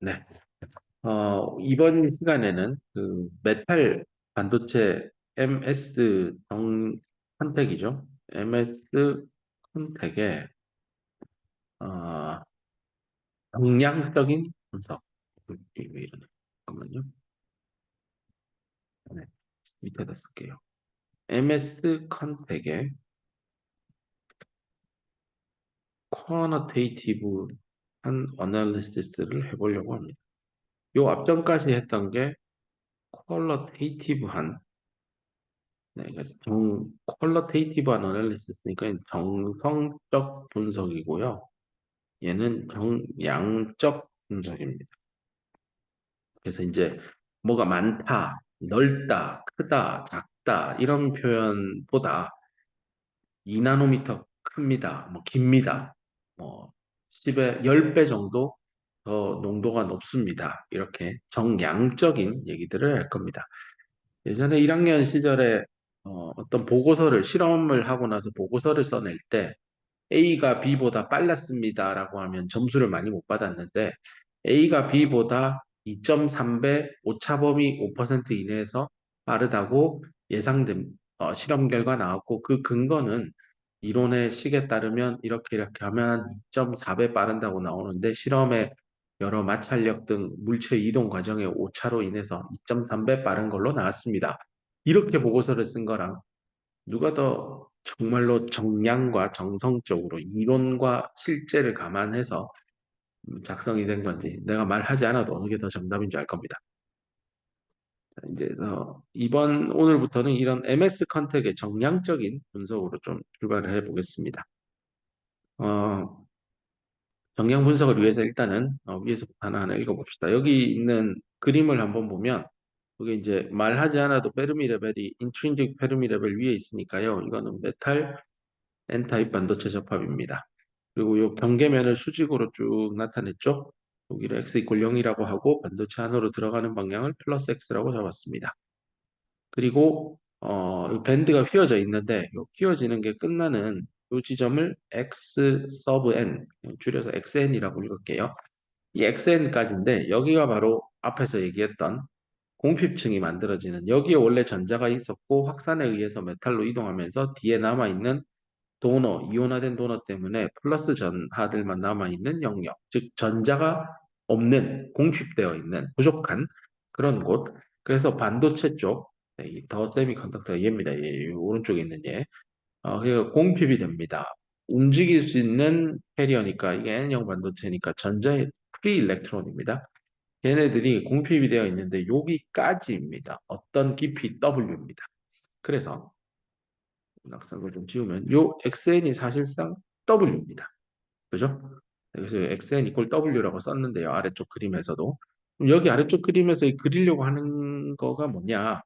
네. 이번 시간에는 그 메탈 반도체 MS 컨택이죠. MS 컨택의 어, 정량적인 분석. 왜 이러냐. 잠깐만요. 네, 밑에다 쓸게요. MS 컨택의 쿼너테이티브한 어널리시스를 해보려고 합니다. 요 앞전까지 했던 게 퀄러테이티브한 네, 그러니까 퀄러테이티브한 어널리시스니까 정성적 분석이고요. 얘는 정량적 분석입니다. 그래서 이제 뭐가 많다, 넓다, 크다, 작다 이런 표현보다 2나노미터 큽니다, 뭐 깁니다, 뭐 10의 10배 정도 더 농도가 높습니다. 이렇게 정량적인 얘기들을 할 겁니다. 예전에 1학년 시절에 어떤 보고서를 실험을 하고 나서 보고서를 써낼 때 A가 B보다 빨랐습니다라고 하면 점수를 많이 못 받았는데 A가 B보다 2.3배 오차범위 5% 이내에서 빠르다고 예상된 실험 결과 나왔고 그 근거는 이론의 식에 따르면 이렇게 하면 2.4배 빠른다고 나오는데 실험의 여러 마찰력 등 물체 이동 과정의 오차로 인해서 2.3배 빠른 걸로 나왔습니다. 이렇게 보고서를 쓴 거랑 누가 더 정말로 정량과 정성적으로 이론과 실제를 감안해서 작성이 된 건지 내가 말하지 않아도 어느 게 더 정답인 줄 알 겁니다. 자, 이제 오늘부터는 이런 MS 컨택의 정량적인 분석으로 좀 출발을 해보겠습니다. 어, 정량 분석을 위해서 일단은 위에서부터 하나하나 읽어봅시다. 여기 있는 그림을 한번 보면 그게 이제 말하지 않아도 페르미 레벨이 인트린직 페르미 레벨 위에 있으니까요. 이거는 메탈 N타입 반도체 접합입니다. 그리고 이 경계면을 수직으로 쭉 나타냈죠. 여기를 x 이퀄 0이라고 하고 반도체 안으로 들어가는 방향을 플러스 x라고 잡았습니다. 그리고 이 밴드가 휘어져 있는데 이 휘어지는 게 끝나는 이 지점을 x 서브 n 줄여서 xn이라고 읽을게요. 이 xn까지인데 여기가 바로 앞에서 얘기했던 공핍층이 만들어지는 여기에 원래 전자가 있었고 확산에 의해서 메탈로 이동하면서 뒤에 남아있는 이온화된 도너 때문에 플러스 전하들만 남아있는 영역, 즉 전자가 없는, 공핍되어 있는, 부족한 그런 곳. 그래서 반도체 쪽, 네, 이더 세미컨덕터가 얘입니다. 얘, 이 오른쪽에 있는 얘. 그러니까 공핍이 됩니다. 움직일 수 있는 캐리어니까 이게 N형 반도체니까 전자의 프리 일렉트론입니다. 얘네들이 공핍이 되어 있는데 여기까지입니다. 어떤 깊이 W입니다. 그래서 낙석을 좀 지우면 요 xn이 사실상 w입니다. 그죠? 그래서 xn 이퀄 w라고 썼는데요. 아래쪽 그림에서도. 그럼 여기 아래쪽 그림에서 그리려고 하는 거가 뭐냐?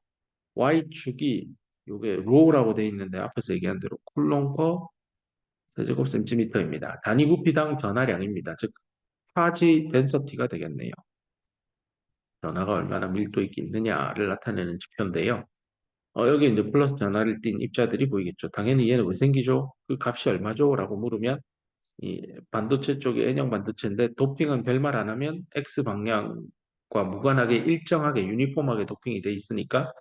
y축이 요게 로우라고 돼 있는데 앞에서 얘기한 대로 쿨롱 퍼 세제곱 센티미터입니다. 단위 부피당 전하량입니다. 즉 파지 덴서티가 되겠네요. 전하가 얼마나 밀도 있게 있느냐를 나타내는 지표인데요. 여기 이제 플러스 전화를 띈 입자들이 보이겠죠. 당연히 얘는 왜 생기죠? 그 값이 얼마죠? 라고 물으면 이 반도체 쪽이 N형 반도체인데 도핑은 별말 안 하면 X 방향과 무관하게 일정하게 유니폼하게 도핑이 돼 있으니까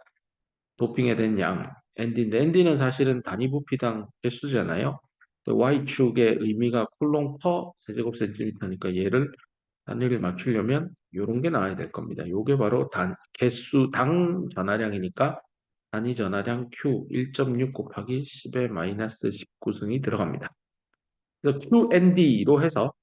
도핑에 된 양 ND인데 ND는 사실은 단위 부피당 개수잖아요. Y축의 의미가 쿨롱 퍼 세제곱 센티미터니까 얘를 단위를 맞추려면 이런 게 나와야 될 겁니다. 요게 바로 개수 당 전하량이니까 단위 전하량 Q 1.6 곱하기 10의 마이너스 19승이 들어갑니다. 그래서 QND로 해서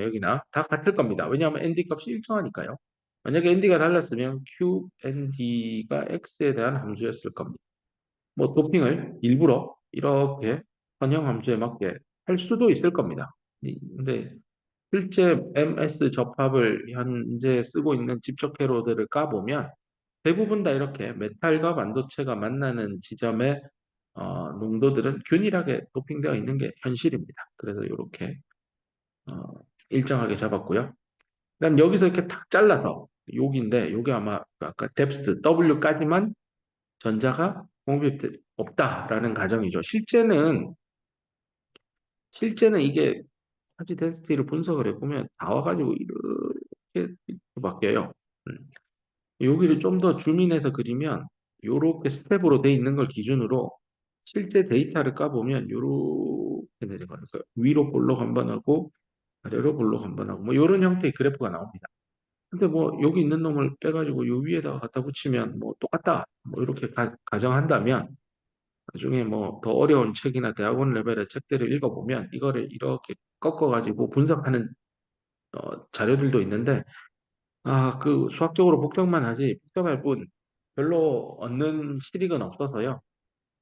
여기나 다 같을 겁니다. 왜냐하면 ND 값이 일정하니까요. 만약에 ND가 달랐으면 QND가 X에 대한 함수였을 겁니다. 뭐 도핑을 일부러 이렇게 선형 함수에 맞게 할 수도 있을 겁니다. 근데 실제 MS 접합을 현재 쓰고 있는 집적 회로들을 까보면 대부분 다 이렇게 메탈과 반도체가 만나는 지점의 농도들은 균일하게 도핑되어 있는 게 현실입니다. 그래서 이렇게 어, 일정하게 잡았고요. 그다음 여기서 이렇게 탁 잘라서 여기인데 여기 아마 아까 뎁스 W까지만 전자가 공급이 없다라는 가정이죠. 실제는 이게 차지 덴시티를 분석을 해보면 다 와가지고 이렇게 바뀌어요. 음. 여기를 좀 더 줌인해서 그리면 요렇게 스텝으로 돼 있는 걸 기준으로 실제 데이터를 까보면 요렇게 내려가요. 그러니까 위로 볼록 한번 하고 아래로 볼록 한번 하고 뭐 요런 형태의 그래프가 나옵니다. 근데 뭐 여기 있는 놈을 빼가지고 요 위에다가 갖다 붙이면 뭐 똑같다. 뭐 이렇게 가정한다면 나중에 뭐 더 어려운 책이나 대학원 레벨의 책들을 읽어보면 이거를 이렇게 꺾어가지고 분석하는 자료들도 있는데 그 수학적으로 복잡만 하지 복잡할 뿐 별로 얻는 실익은 없어서요.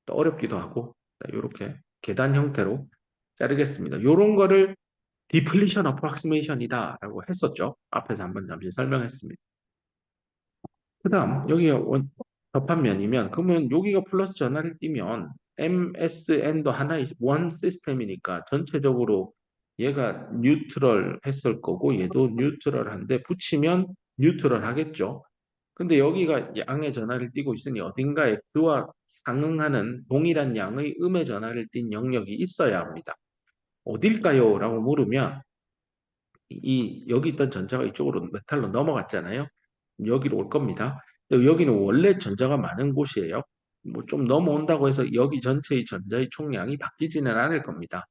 또 어렵기도 하고 이렇게 계단 형태로 자르겠습니다. 이런 거를 디플리션 어프락시메이션이다라고 했었죠. 앞에서 한번 잠시 설명했습니다. 그다음 여기가 접합면이면 그러면 여기가 플러스 전화를 띄면 MSN도 하나의 원 시스템이니까 전체적으로 얘가 뉴트럴 했을 거고 얘도 뉴트럴한데 붙이면 뉴트럴 하겠죠. 근데 여기가 양의 전하를 띠고 있으니 어딘가에 그와 상응하는 동일한 양의 음의 전하를 띤 영역이 있어야 합니다. 어딜까요? 라고 물으면 여기 있던 전자가 이쪽으로 메탈로 넘어갔잖아요. 여기로 올 겁니다. 여기는 원래 전자가 많은 곳이에요. 뭐 좀 넘어온다고 해서 여기 전체의 전자의 총량이 바뀌지는 않을 겁니다.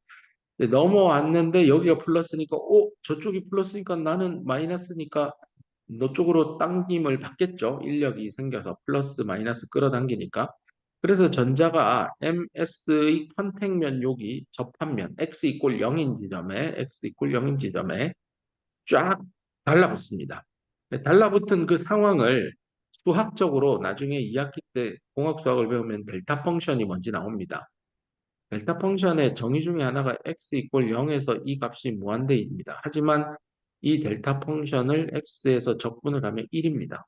근데 넘어왔는데 여기가 플러스니까, 저쪽이 플러스니까 나는 마이너스니까 너 쪽으로 당김을 받겠죠. 인력이 생겨서 플러스 마이너스 끌어당기니까. 그래서 전자가 MS의 컨택면 여기 접합면 x 이꼴 0인 지점에 x 이꼴 0인 지점에 쫙 달라붙습니다. 달라붙은 그 상황을 수학적으로 나중에 2학기 때 공학 수학을 배우면 델타 펑션이 뭔지 나옵니다. 델타 펑션의 정의 중에 하나가 x 이꼴 0에서 이 값이 무한대입니다. 하지만 이 델타 펑션을 x에서 적분을 하면 1입니다.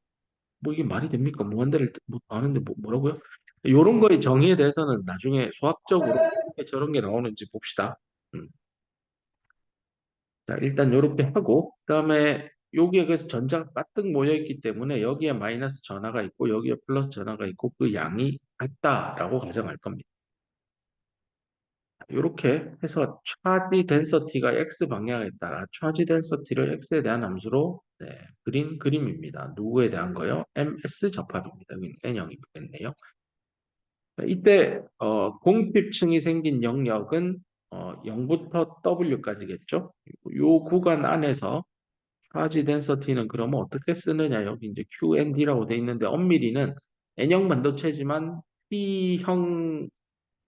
뭐 이게 말이 됩니까? 무한대를 뭐 아는데 뭐라고요? 이런 거의 정의에 대해서는 나중에 수학적으로 어떻게 저런 게 나오는지 봅시다. 자, 일단 이렇게 하고, 그다음에 여기에 그래서 전자가 가득 모여 있기 때문에 여기에 마이너스 전하가 있고 여기에 플러스 전하가 있고 그 양이 같다라고 가정할 겁니다. 이렇게 해서 차지 덴서티가 x 방향에 따라 차지 덴서티를 x에 대한 함수로 그린 그림입니다. 누구에 대한 거요? ms 접합입니다. n형이겠네요. 이때 공핍층이 생긴 영역은 0부터 w까지겠죠. 요 구간 안에서 차지 덴서티는 그러면 어떻게 쓰느냐? 여기 이제 QND라고 돼 있는데 엄밀히는 N형 반도체지만 P형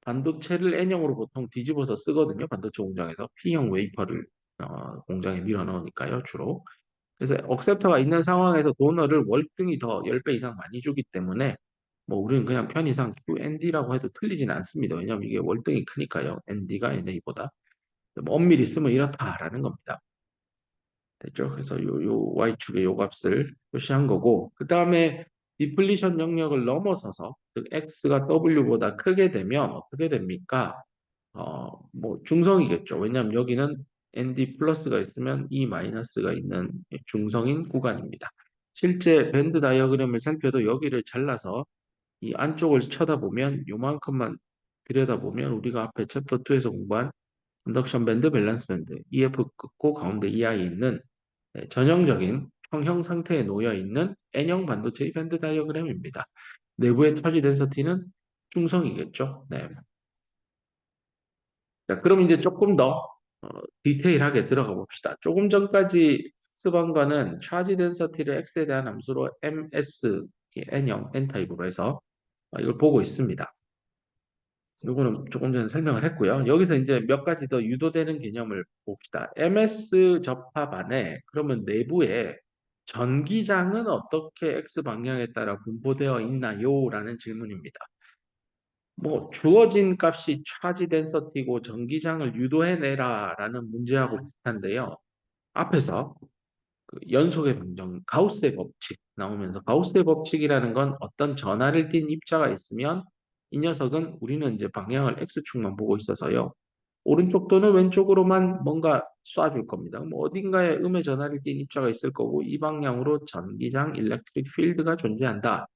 반도체를 N형으로 보통 뒤집어서 쓰거든요. 반도체 공장에서 P형 웨이퍼를 공장에 밀어 넣으니까요, 주로. 그래서 억셉터가 있는 상황에서 도너를 월등히 더 10배 이상 많이 주기 때문에 뭐 우리는 그냥 편의상 QND라고 해도 틀리진 않습니다. 왜냐하면 이게 월등히 크니까요. ND가 NA보다. 엄밀히 쓰면 이렇다라는 겁니다. 됐죠? 그래서 요 Y축의 요 값을 표시한 거고, 그 다음에 디플리션 영역을 넘어서서, 즉 X가 W보다 크게 되면 어떻게 됩니까? 뭐 중성이겠죠. 왜냐하면 여기는 ND 플러스가 있으면 E 마이너스가 있는 중성인 구간입니다. 실제 밴드 다이어그램을 살펴도 여기를 잘라서 이 안쪽을 쳐다보면 요만큼만 들여다보면 우리가 앞에 챕터 2에서 공부한 인덕션 밴드, 밸런스 밴드, EF 끊고 가운데 EI 있는 전형적인 평형 상태에 놓여 있는 N형 반도체의 밴드 다이어그램입니다. 내부의 차지 덴서티는 중성이겠죠. 네. 자, 그럼 이제 조금 더 디테일하게 들어가 봅시다. 조금 전까지 학습한 거는 차지 덴서티를 X에 대한 함수로 MS, N형, N타입으로 해서 이걸 보고 있습니다. 이거는 조금 전에 설명을 했고요. 여기서 이제 몇 가지 더 유도되는 개념을 봅시다. MS 접합 안에 그러면 내부에 전기장은 어떻게 X 방향에 따라 분포되어 있나요? 라는 질문입니다. 뭐 주어진 값이 차지 덴서티고 전기장을 유도해내라 라는 문제하고 비슷한데요. 앞에서 그 연속의 방정 가우스의 법칙 나오면서 가우스의 법칙이라는 건 어떤 전하를 띤 입자가 있으면 이 녀석은 우리는 이제 방향을 X축만 보고 있어서요. 오른쪽 또는 왼쪽으로만 뭔가 쏴줄 겁니다. 뭐 어딘가에 음의 전하를 띤 입자가 있을 거고 이 방향으로 전기장 일렉트릭 필드가 존재한다.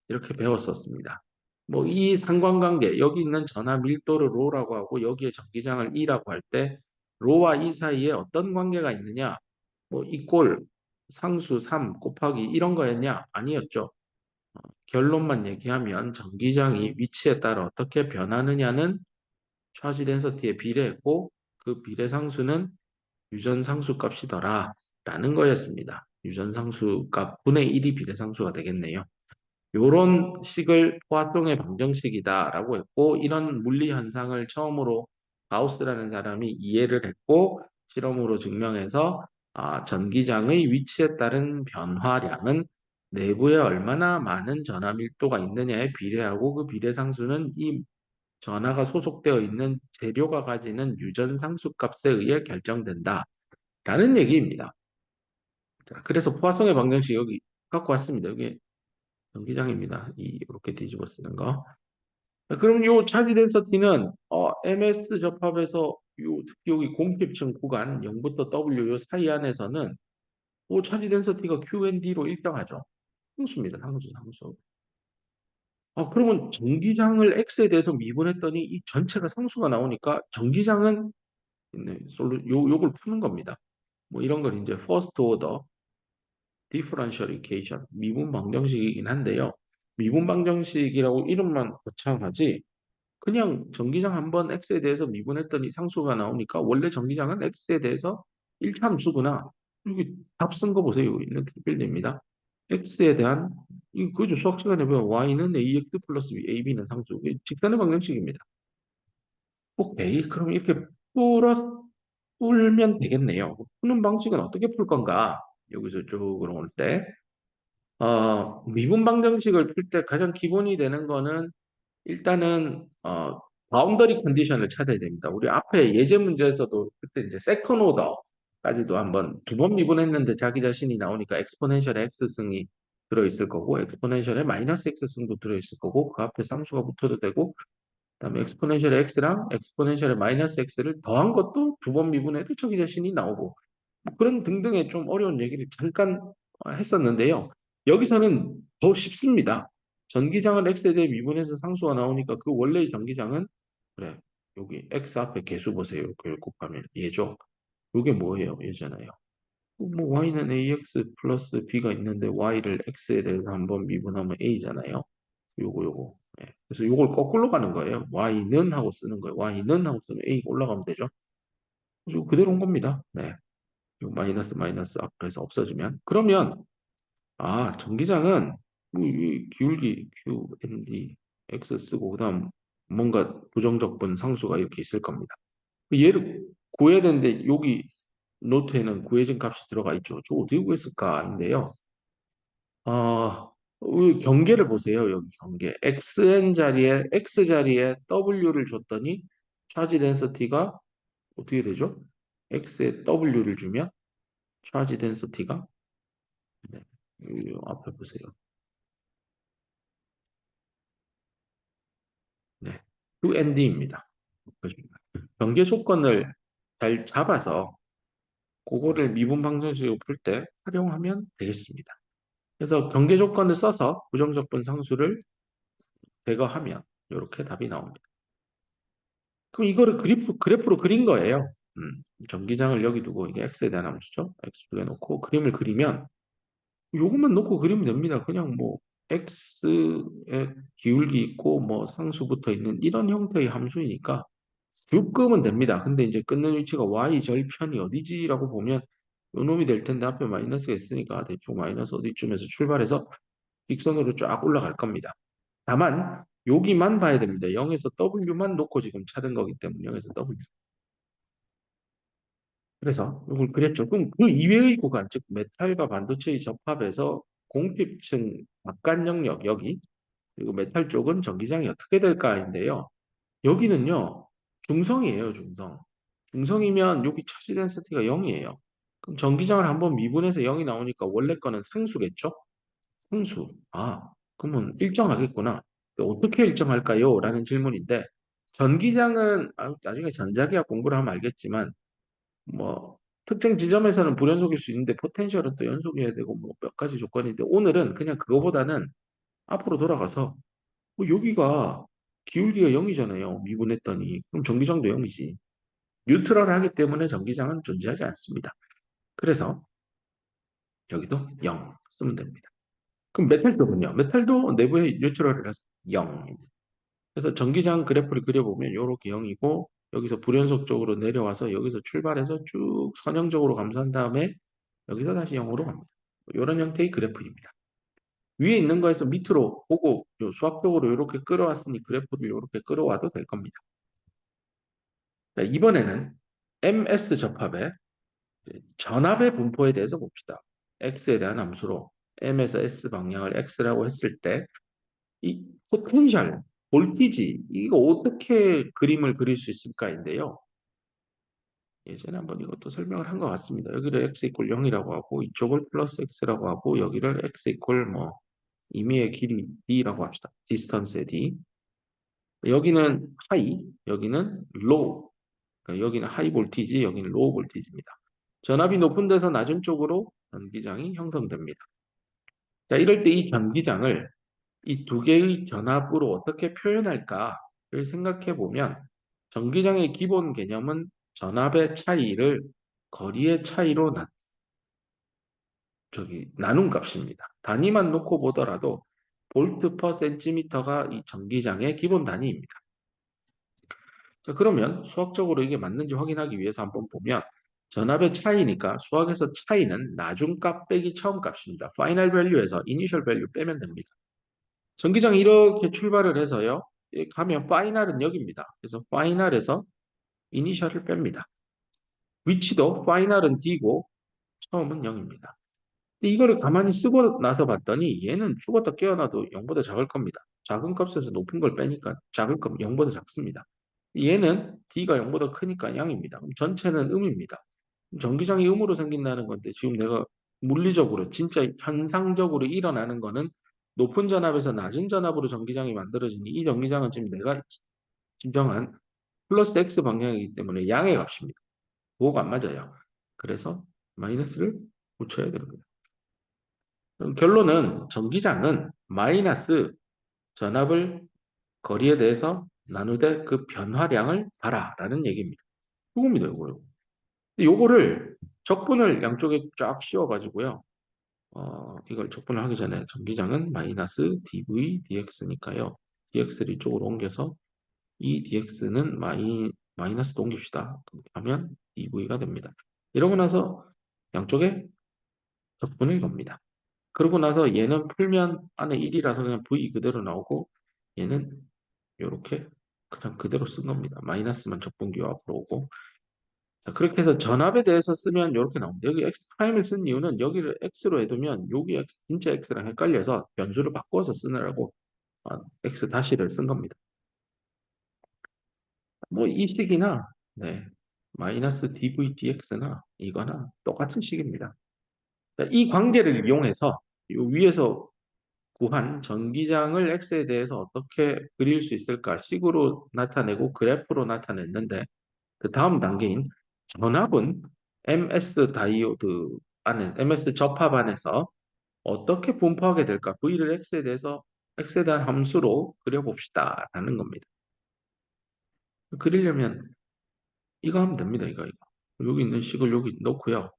이렇게 배웠었습니다. 뭐 이 상관관계 여기 있는 전하 밀도를 로라고 하고 여기에 전기장을 E라고 할 때 로와 이 사이에 어떤 관계가 있느냐? 뭐 이꼴 상수 3 곱하기 이런 거였냐? 아니었죠. 결론만 얘기하면 전기장이 위치에 따라 어떻게 변하느냐는 차지 덴서티에 비례했고 그 비례 상수는 유전 상수 값이더라 라는 거였습니다. 유전 상수 값 분의 1이 비례 상수가 되겠네요. 요런 식을 포화성의 방정식이다라고 했고 이런 물리 현상을 처음으로 가우스라는 사람이 이해를 했고 실험으로 증명해서 전기장의 위치에 따른 변화량은 내부에 얼마나 많은 전하 밀도가 있느냐에 비례하고 그 비례 상수는 이 전하가 소속되어 있는 재료가 가지는 유전 상수 값에 의해 결정된다라는 얘기입니다. 자, 그래서 포화성의 방정식 여기 갖고 왔습니다. 여기 전기장입니다. 이렇게 뒤집어 쓰는 거. 그럼 요 차지 덴서티는 MS 접합에서 특히 여기 공집층 구간 0부터 W 요 사이 안에서는 요 차지 덴서티가 QND로 일정하죠. 상수입니다. 상수. 그러면 전기장을 X에 대해서 미분했더니 이 전체가 상수가 나오니까 전기장은 네, 요걸 푸는 겁니다. 뭐 이런 걸 이제 first order differential equation 미분 방정식이긴 한데요. 미분 방정식이라고 이름만 거창하지 그냥 전기장 한번 x에 대해서 미분했더니 상수가 나오니까 원래 전기장은 x에 대해서 1차함수구나. 여기 답 쓴 거 보세요. 이렇게 빌립니다. x에 대한 그죠. 수학 시간에 보면 y는 ax 플러스 ab는 상수. 이게 직선의 방정식입니다. 오케이. 그럼 이렇게 풀면 되겠네요. 푸는 방식은 어떻게 풀 건가? 여기서 쭉으로 올 때. 미분 방정식을 풀 때 가장 기본이 되는 거는 일단은 바운더리 컨디션을 찾아야 됩니다. 우리 앞에 예제 문제에서도 그때 이제 세컨 오더까지도 한번 두 번 미분했는데 자기 자신이 나오니까 엑스포넨셜의 x승이 들어있을 거고 엑스포넨셜의 마이너스 x승도 들어있을 거고 그 앞에 쌍수가 붙어도 되고 그다음에 엑스포넨셜의 x랑 엑스포넨셜의 마이너스 x를 더한 것도 두 번 미분해도 자기 자신이 나오고 뭐 그런 등등의 좀 어려운 얘기를 잠깐 했었는데요. 여기서는 더 쉽습니다. 전기장을 x에 대해 미분해서 상수가 나오니까 그 원래의 전기장은 그래 여기 x 앞에 개수 보세요. 이렇게 곱하면 얘죠. 이게 뭐예요? 얘잖아요. 뭐 y는 ax 플러스 b가 있는데 y를 x에 대해서 한번 미분하면 a잖아요. 요거. 네. 그래서 요걸 거꾸로 가는 거예요. y는 하고 쓰는 거예요. y는 하고 쓰면 a 올라가면 되죠. 그래서 그대로 온 겁니다. 네. 요 마이너스 마이너스 앞에서 없어지면 그러면 전기장은 이 기울기 Q, N, D, X 쓰고 그다음 뭔가 부정적분 상수가 이렇게 있을 겁니다. 그 얘를 구해야 되는데 여기 노트에는 구해진 값이 들어가 있죠. 저 어떻게 구했을까인데요. 이 경계를 보세요. 여기 경계. X 자리에 W를 줬더니 차지 덴서티가 어떻게 되죠? X에 W를 주면 차지 덴서티가 네, 이 앞에 보세요. 네, QND입니다. 경계 조건을 잘 잡아서 그거를 미분 방정식으로 풀 때 활용하면 되겠습니다. 그래서 경계 조건을 써서 부정적분 상수를 제거하면 이렇게 답이 나옵니다. 그럼 이거를 그래프로 그린 거예요. 전기장을 여기 두고 이게 x에 대한 함수죠. x쪽에 놓고 그림을 그리면 요것만 놓고 그리면 됩니다. 그냥 뭐 x의 기울기 있고 뭐 상수 붙어 있는 이런 형태의 함수이니까 끄면 됩니다. 근데 이제 끊는 위치가 y 절편이 어디지라고 보면 요 놈이 될 텐데 앞에 마이너스가 있으니까 대충 마이너스 어디쯤에서 출발해서 직선으로 쫙 올라갈 겁니다. 다만 여기만 봐야 됩니다. 0에서 w만 놓고 지금 찾은 거기 때문에 0에서 w. 그래서 이걸 그랬죠. 그럼 그 이외의 구간, 즉 메탈과 반도체의 접합에서 공핍층 막간 영역 여기 그리고 메탈 쪽은 전기장이 어떻게 될까인데요. 여기는요 중성이에요, 중성. 중성이면 여기 차지 덴시티가 0이에요. 그럼 전기장을 한번 미분해서 0이 나오니까 원래 거는 상수겠죠? 상수. 그러면 일정하겠구나. 어떻게 일정할까요? 라는 질문인데 전기장은 나중에 전자기학 공부를 하면 알겠지만 뭐 특정 지점에서는 불연속일 수 있는데 포텐셜은 또 연속이어야 되고 뭐 몇 가지 조건인데 오늘은 그냥 그거보다는 앞으로 돌아가서 여기가 기울기가 0이잖아요. 미분했더니. 그럼 전기장도 0이지. 뉴트럴하기 때문에 전기장은 존재하지 않습니다. 그래서 여기도 0 쓰면 됩니다. 그럼 메탈도는요? 메탈도 내부의 뉴트럴이라서 0입니다. 그래서 전기장 그래프를 그려보면 이렇게 0이고 여기서 불연속적으로 내려와서 여기서 출발해서 쭉 선형적으로 감소한 다음에 여기서 다시 0으로 갑니다. 이런 형태의 그래프입니다. 위에 있는 거에서 밑으로 보고 수학적으로 이렇게 끌어왔으니 그래프를 이렇게 끌어와도 될 겁니다. 자, 이번에는 MS 접합의 전압의 분포에 대해서 봅시다. X에 대한 함수로 M에서 S 방향을 X라고 했을 때 이 포텐셜, 볼티지 이거 어떻게 그림을 그릴 수 있을까인데요. 예전에 한번 이것도 설명을 한 것 같습니다. 여기를 x 이퀄 0이라고 하고 이쪽을 플러스 x라고 하고 여기를 x 이퀄 뭐 임의의 길이 d라고 합시다. 디스턴스의 d. 여기는 하이, 여기는 로우. 그러니까 여기는 하이 볼티지, 여기는 로우 볼티지입니다. 전압이 높은 데서 낮은 쪽으로 전기장이 형성됩니다. 자, 이럴 때 이 전기장을 이 두 개의 전압으로 어떻게 표현할까를 생각해 보면 전기장의 기본 개념은 전압의 차이를 거리의 차이로 나눈 값입니다. 단위만 놓고 보더라도 볼트 퍼 센티미터가 이 전기장의 기본 단위입니다. 자, 그러면 수학적으로 이게 맞는지 확인하기 위해서 한번 보면 전압의 차이니까 수학에서 차이는 나중값 빼기 처음값입니다. 파이널 밸류에서 이니셜 밸류 빼면 됩니다. 전기장이 이렇게 출발을 해서요. 가면 파이널은 여기입니다. 그래서 파이널에서 이니셜을 뺍니다. 위치도 파이널은 D고 처음은 0입니다. 이거를 가만히 쓰고 나서 봤더니 얘는 죽었다 깨어나도 0보다 작을 겁니다. 작은 값에서 높은 걸 빼니까 작은 값 0보다 작습니다. 얘는 D가 0보다 크니까 양입니다. 그럼 전체는 음입니다. 전기장이 음으로 생긴다는 건데 지금 내가 물리적으로 진짜 현상적으로 일어나는 거는 높은 전압에서 낮은 전압으로 전기장이 만들어지니 이 전기장은 지금 내가 지정한 플러스 X 방향이기 때문에 양의 값입니다. 부호가 안 맞아요. 그래서 마이너스를 붙여야 됩니다. 결론은 전기장은 마이너스 전압을 거리에 대해서 나누되 그 변화량을 봐라라는 얘기입니다. 이겁니다, 이거요. 요거를 적분을 양쪽에 쫙 씌워가지고요. 이걸 적분을 하기 전에 전기장은 마이너스 dv dx니까요. dx를 이쪽으로 옮겨서 이 dx는 마이너스도 옮깁시다. 그렇게 하면 dv가 됩니다. 이러고 나서 양쪽에 적분을 겁니다. 그러고 나서 얘는 풀면 안에 1이라서 그냥 v 그대로 나오고 얘는 이렇게 그냥 그대로 쓴 겁니다. 마이너스만 적분기호 앞으로 오고 자, 그렇게 해서 전압에 대해서 쓰면 이렇게 나옵니다. 여기 x 프라임을 쓴 이유는 여기를 x로 해두면 여기 x, 진짜 x랑 헷갈려서 변수를 바꿔서 쓰느라고 x 다시를 쓴 겁니다. 뭐 이 식이나 네, 마이너스 dv dx나 이거나 똑같은 식입니다. 자, 이 관계를 이용해서 요 위에서 구한 전기장을 x에 대해서 어떻게 그릴 수 있을까 식으로 나타내고 그래프로 나타냈는데 그 다음 단계인 전압은 MS 다이오드 안에 MS 접합 안에서 어떻게 분포하게 될까? V를 X에 대한 함수로 그려봅시다라는 겁니다. 그리려면 이거 하면 됩니다. 이거. 여기 있는 식을 여기 넣고요.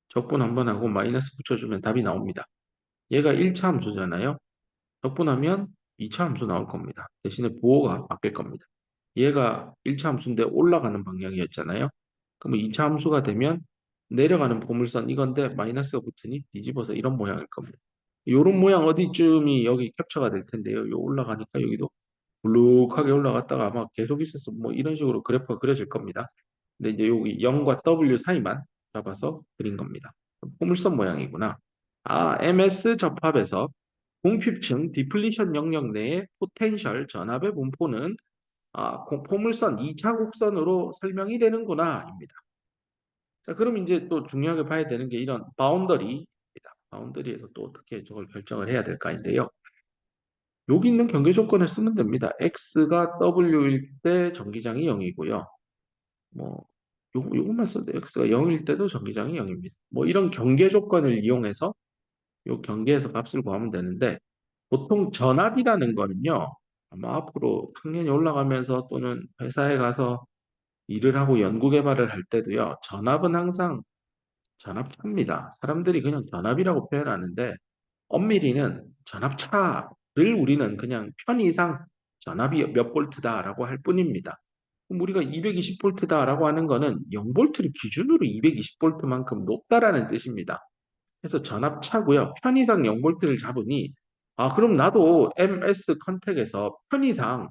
적분 한번 하고 마이너스 붙여주면 답이 나옵니다. 얘가 1차 함수잖아요. 적분하면 2차 함수 나올 겁니다. 대신에 부호가 바뀔 겁니다. 얘가 1차 함수인데 올라가는 방향이었잖아요. 그러면 2차 함수가 되면 내려가는 포물선 이건데 마이너스가 붙으니 뒤집어서 이런 모양일 겁니다. 이런 모양 어디쯤이 여기 캡처가 될 텐데요. 요 올라가니까 여기도 블룩하게 올라갔다가 아마 계속 있어서 뭐 이런 식으로 그래프가 그려질 겁니다. 근데 이제 여기 0과 W 사이만 잡아서 그린 겁니다. 포물선 모양이구나. MS 접합에서 공핍층 디플리션 영역 내의 포텐셜 전압의 분포는 포물선 2차 곡선으로 설명이 되는구나입니다. 자, 그럼 이제 또 중요하게 봐야 되는 게 이런 바운더리입니다. 바운더리에서 또 어떻게 저걸 결정을 해야 될까인데요. 여기 있는 경계 조건을 쓰면 됩니다. X가 W일 때 전기장이 0이고요. 뭐 요것만 써도 X가 0일 때도 전기장이 0입니다. 뭐 이런 경계 조건을 이용해서 요 경계에서 값을 구하면 되는데 보통 전압이라는 거는요. 아마 앞으로 학년이 올라가면서 또는 회사에 가서 일을 하고 연구 개발을 할 때도요. 전압은 항상 전압차입니다. 사람들이 그냥 전압이라고 표현하는데 엄밀히는 전압차를 우리는 그냥 편의상 전압이 몇 볼트다라고 할 뿐입니다. 그럼 우리가 220볼트다라고 하는 거는 0볼트를 기준으로 220볼트만큼 높다라는 뜻입니다. 그래서 전압차고요. 편의상 0볼트를 잡으니 그럼 나도 MS 컨택에서 편의상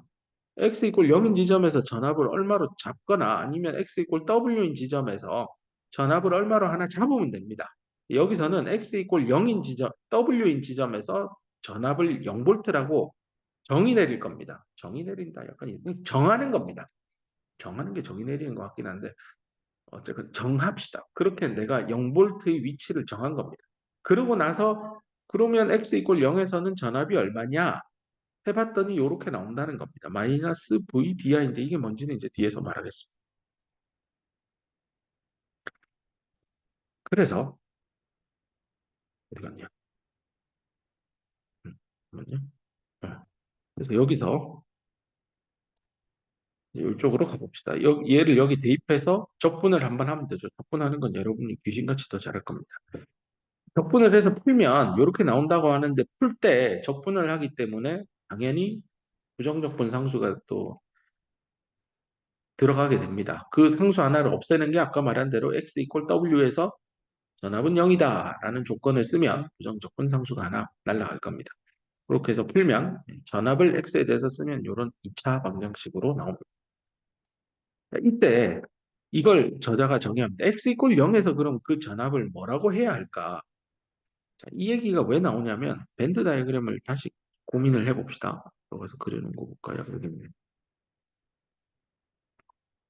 x 이퀄 0인 지점에서 전압을 얼마로 잡거나 아니면 x 이퀄 w인 지점에서 전압을 얼마로 하나 잡으면 됩니다. 여기서는 x 이퀄 0인 지점, w인 지점에서 전압을 0볼트라고 정의 내릴 겁니다. 정의 내린다. 약간 정하는 겁니다. 정하는 게 정의 내리는 것 같긴 한데 어쨌든 정합시다. 그렇게 내가 0볼트의 위치를 정한 겁니다. 그러고 나서 그러면 x 이퀄 0에서는 전압이 얼마냐? 해봤더니 이렇게 나온다는 겁니다. 마이너스 VBI인데 이게 뭔지는 이제 뒤에서 말하겠습니다. 그래서 어디갔냐? 잠깐만요. 그래서 여기서 이쪽으로 가봅시다. 얘를 여기 대입해서 적분을 한번 하면 되죠. 적분하는 건 여러분이 귀신같이 더 잘할 겁니다. 적분을 해서 풀면 이렇게 나온다고 하는데 풀 때 적분을 하기 때문에 당연히 부정적분 상수가 또 들어가게 됩니다. 그 상수 하나를 없애는 게 아까 말한 대로 x 이퀄 w에서 전압은 0이다라는 조건을 쓰면 부정적분 상수가 하나 날아갈 겁니다. 그렇게 해서 풀면 전압을 x에 대해서 쓰면 이런 2차 방정식으로 나옵니다. 이때 이걸 저자가 정의합니다. x 이퀄 0에서 그럼 그 전압을 뭐라고 해야 할까? 자, 이 얘기가 왜 나오냐면 밴드 다이어그램을 다시 고민을 해봅시다. 여기서 그려놓은 거 볼까요? 여기 있네.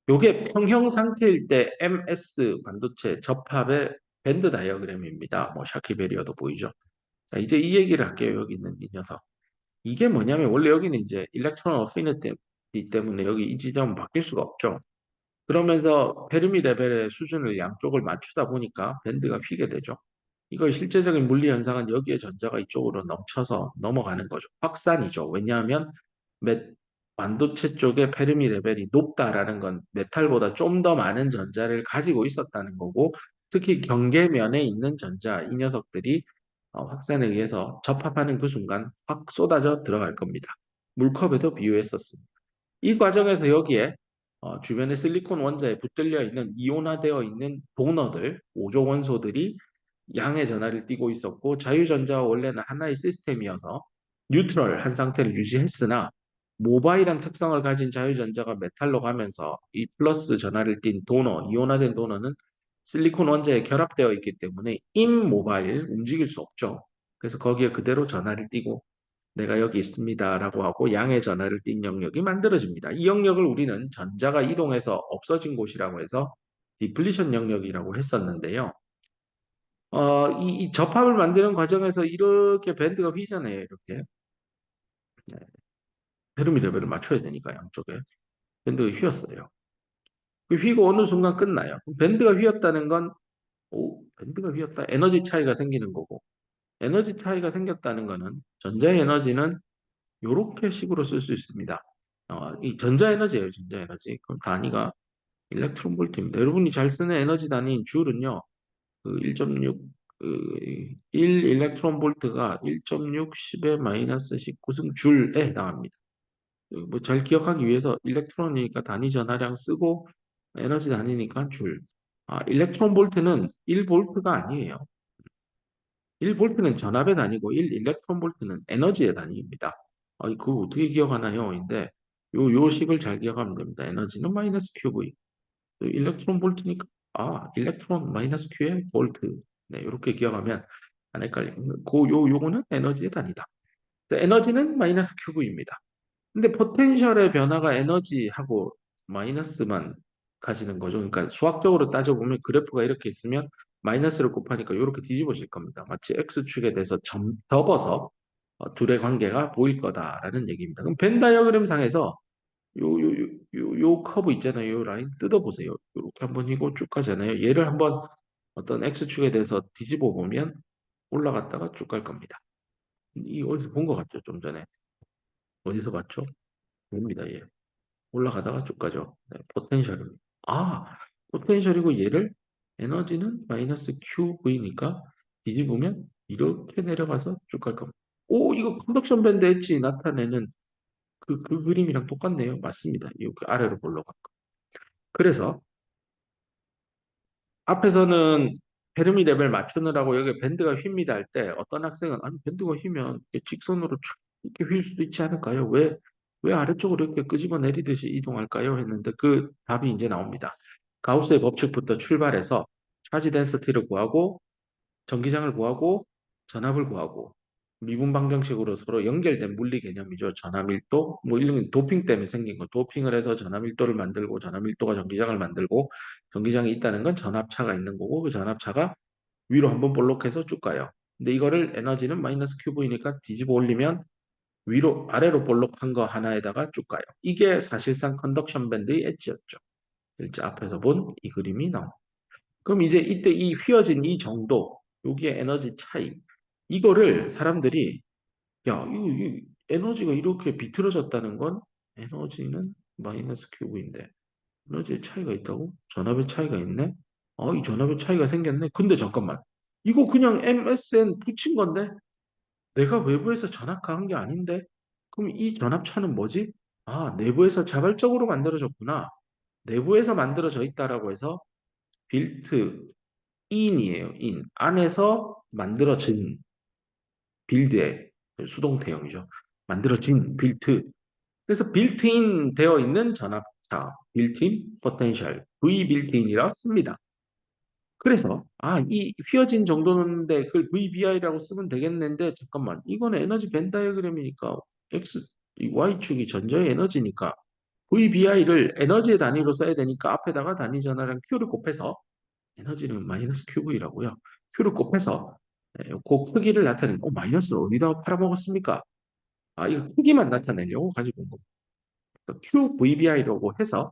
요게 평형 상태일 때 MS 반도체 접합의 밴드 다이어그램입니다. 뭐 샤키베리어도 보이죠? 자, 이제 이 얘기를 할게요. 여기 있는 이 녀석. 이게 뭐냐면 원래 여기는 이제 일렉트론 어피니티 때문에 여기 이 지점은 바뀔 수가 없죠. 그러면서 페르미 레벨의 수준을 양쪽을 맞추다 보니까 밴드가 휘게 되죠. 이거 실제적인 물리 현상은 여기에 전자가 이쪽으로 넘쳐서 넘어가는 거죠. 확산이죠. 왜냐하면 반도체 쪽에 페르미 레벨이 높다라는 건 메탈보다 좀 더 많은 전자를 가지고 있었다는 거고 특히 경계면에 있는 전자 이 녀석들이 확산에 의해서 접합하는 그 순간 확 쏟아져 들어갈 겁니다. 물컵에도 비유했었습니다. 이 과정에서 여기에 주변에 실리콘 원자에 붙들려 있는 이온화되어 있는 도너들, 오조 원소들이 양의 전하를 띠고 있었고 자유전자와 원래는 하나의 시스템이어서 뉴트럴한 상태를 유지했으나 모바일한 특성을 가진 자유전자가 메탈로 가면서 이 플러스 전하를 띤 도너, 이온화된 도너는 실리콘 원자에 결합되어 있기 때문에 임모바일, 움직일 수 없죠. 그래서 거기에 그대로 전하를 띠고 내가 여기 있습니다라고 하고 양의 전하를 띤 영역이 만들어집니다. 이 영역을 우리는 전자가 이동해서 없어진 곳이라고 해서 디플리션 영역이라고 했었는데요. 이 접합을 만드는 과정에서 이렇게 밴드가 휘잖아요. 이렇게. 네. 페르미 레벨을 맞춰야 되니까 양쪽에. 밴드가 휘었어요. 그 휘고 어느 순간 끝나요. 밴드가 휘었다는 건, 밴드가 휘었다. 에너지 차이가 생기는 거고. 에너지 차이가 생겼다는 거는 전자의 에너지는 이렇게 식으로 쓸 수 있습니다. 이 전자에너지예요, 전자에너지. 그럼 단위가 일렉트론 볼트입니다. 여러분이 잘 쓰는 에너지 단위인 줄은요, 그 1.6, 그 1 일렉트론 볼트가 1.6 10의 마이너스 19승 줄에 해당합니다. 뭐 잘 기억하기 위해서 일렉트론이니까 단위 전하량 쓰고 에너지 단위니까 줄. 일렉트론 볼트는 1볼트가 아니에요. 1볼트는 전압의 단위고 1 일렉트론 볼트는 에너지의 단위입니다. 그거 어떻게 기억하나요? 인데 요 식을 잘 기억하면 됩니다. 에너지는 마이너스 QV. 일렉트론 볼트니까 일렉트론 마이너스 Q의 볼트. 네, 이렇게 기억하면 안 헷갈립니다. 요거는 에너지의 단위다. 에너지는 마이너스 QV입니다. 근데 포텐셜의 변화가 에너지하고 마이너스만 가지는 거죠. 그러니까 수학적으로 따져보면 그래프가 이렇게 있으면 마이너스를 곱하니까 이렇게 뒤집어질 겁니다. 마치 X축에 대해서 접어서 둘의 관계가 보일 거다라는 얘기입니다. 그럼 벤 다이어그램 상에서 요 커브 있잖아요. 요 라인 뜯어보세요. 이렇게 한번 이고 쭉 가잖아요. 얘를 한번 어떤 X축에 대해서 뒤집어 보면 올라갔다가 쭉 갈 겁니다. 이 어디서 본 것 같죠? 좀 전에. 어디서 봤죠? 봅니다. 예. 올라가다가 쭉 가죠. 네, 포텐셜은. 포텐셜이고 얘를 에너지는 마이너스 QV니까 뒤집으면 이렇게 내려가서 쭉 갈 겁니다. 오, 이거 컨덕션 밴드 엣지 나타내는 그 그림이랑 똑같네요. 맞습니다. 이렇게 아래로 올라간 거. 그래서 앞에서는 페르미 레벨 맞추느라고 여기 밴드가 휩니다 할 때 어떤 학생은 아니 밴드가 휘면 이렇게 직선으로 촥 이렇게 휠 수도 있지 않을까요? 왜 아래쪽으로 이렇게 끄집어 내리듯이 이동할까요? 했는데 그 답이 이제 나옵니다. 가우스의 법칙부터 출발해서 차지 덴시티를 구하고 전기장을 구하고 전압을 구하고 미분 방정식으로 서로 연결된 물리 개념이죠. 전압밀도 뭐 이런 도핑 때문에 생긴 거. 도핑을 해서 전압밀도를 만들고 전압밀도가 전기장을 만들고 전기장이 있다는 건 전압차가 있는 거고 그 전압차가 위로 한번 볼록해서 쭉 가요. 근데 이거를 에너지는 마이너스 큐브이니까 뒤집어 올리면 위로 아래로 볼록한 거 하나에다가 쭉 가요. 이게 사실상 컨덕션 밴드의 엣지였죠. 실제 앞에서 본 이 그림이 나옵니다. 그럼 이제 이때 이 휘어진 이 정도, 여기에 에너지 차이, 이거를 사람들이, 야, 이 에너지가 이렇게 비틀어졌다는 건 에너지는 마이너스 큐브인데, 에너지의 차이가 있다고? 전압의 차이가 있네? 이 전압의 차이가 생겼네? 근데 잠깐만. 이거 그냥 MSN 붙인 건데? 내가 외부에서 전압가한 게 아닌데? 그럼 이 전압차는 뭐지? 내부에서 자발적으로 만들어졌구나. 내부에서 만들어져 있다라고 해서 빌트 인이에요. 인. 안에서 만들어진 빌드의 수동태형이죠. 만들어진 빌트. 그래서 빌트인 되어 있는 전압차, 빌트인 포텐셜, V 빌트인이라고 씁니다. 그래서 이 휘어진 정도인데 그걸 VBI라고 쓰면 되겠는데 잠깐만 이거는 에너지 벤 다이어그램이니까 X, Y축이 전자의 에너지니까 VBI를 에너지의 단위로 써야 되니까 앞에다가 단위 전화랑 Q를 곱해서 에너지는 마이너스 QV라고요. Q를 곱해서 그 크기를 나타내는 마이너스를 어디다 팔아먹었습니까? 이거 크기만 나타내려고 가지고 온 겁니다. QVBI라고 해서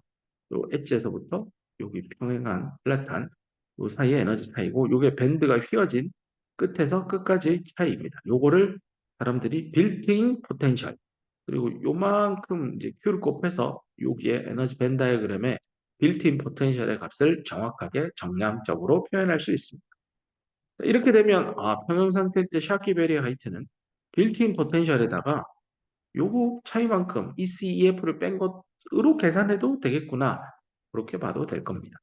요 엣지에서부터 여기 평행한 플랫한 요 사이의 에너지 차이고 요게 밴드가 휘어진 끝에서 끝까지 차이입니다. 요거를 사람들이 빌트인 포텐셜 그리고 요만큼 이제 Q를 곱해서 여기에 에너지 밴 다이어그램에 빌트인 포텐셜의 값을 정확하게 정량적으로 표현할 수 있습니다. 이렇게 되면 평형 상태 때 샤키 베리어 하이트는 빌트인 포텐셜에다가 요거 차이만큼 ECEF를 뺀 것으로 계산해도 되겠구나. 그렇게 봐도 될 겁니다.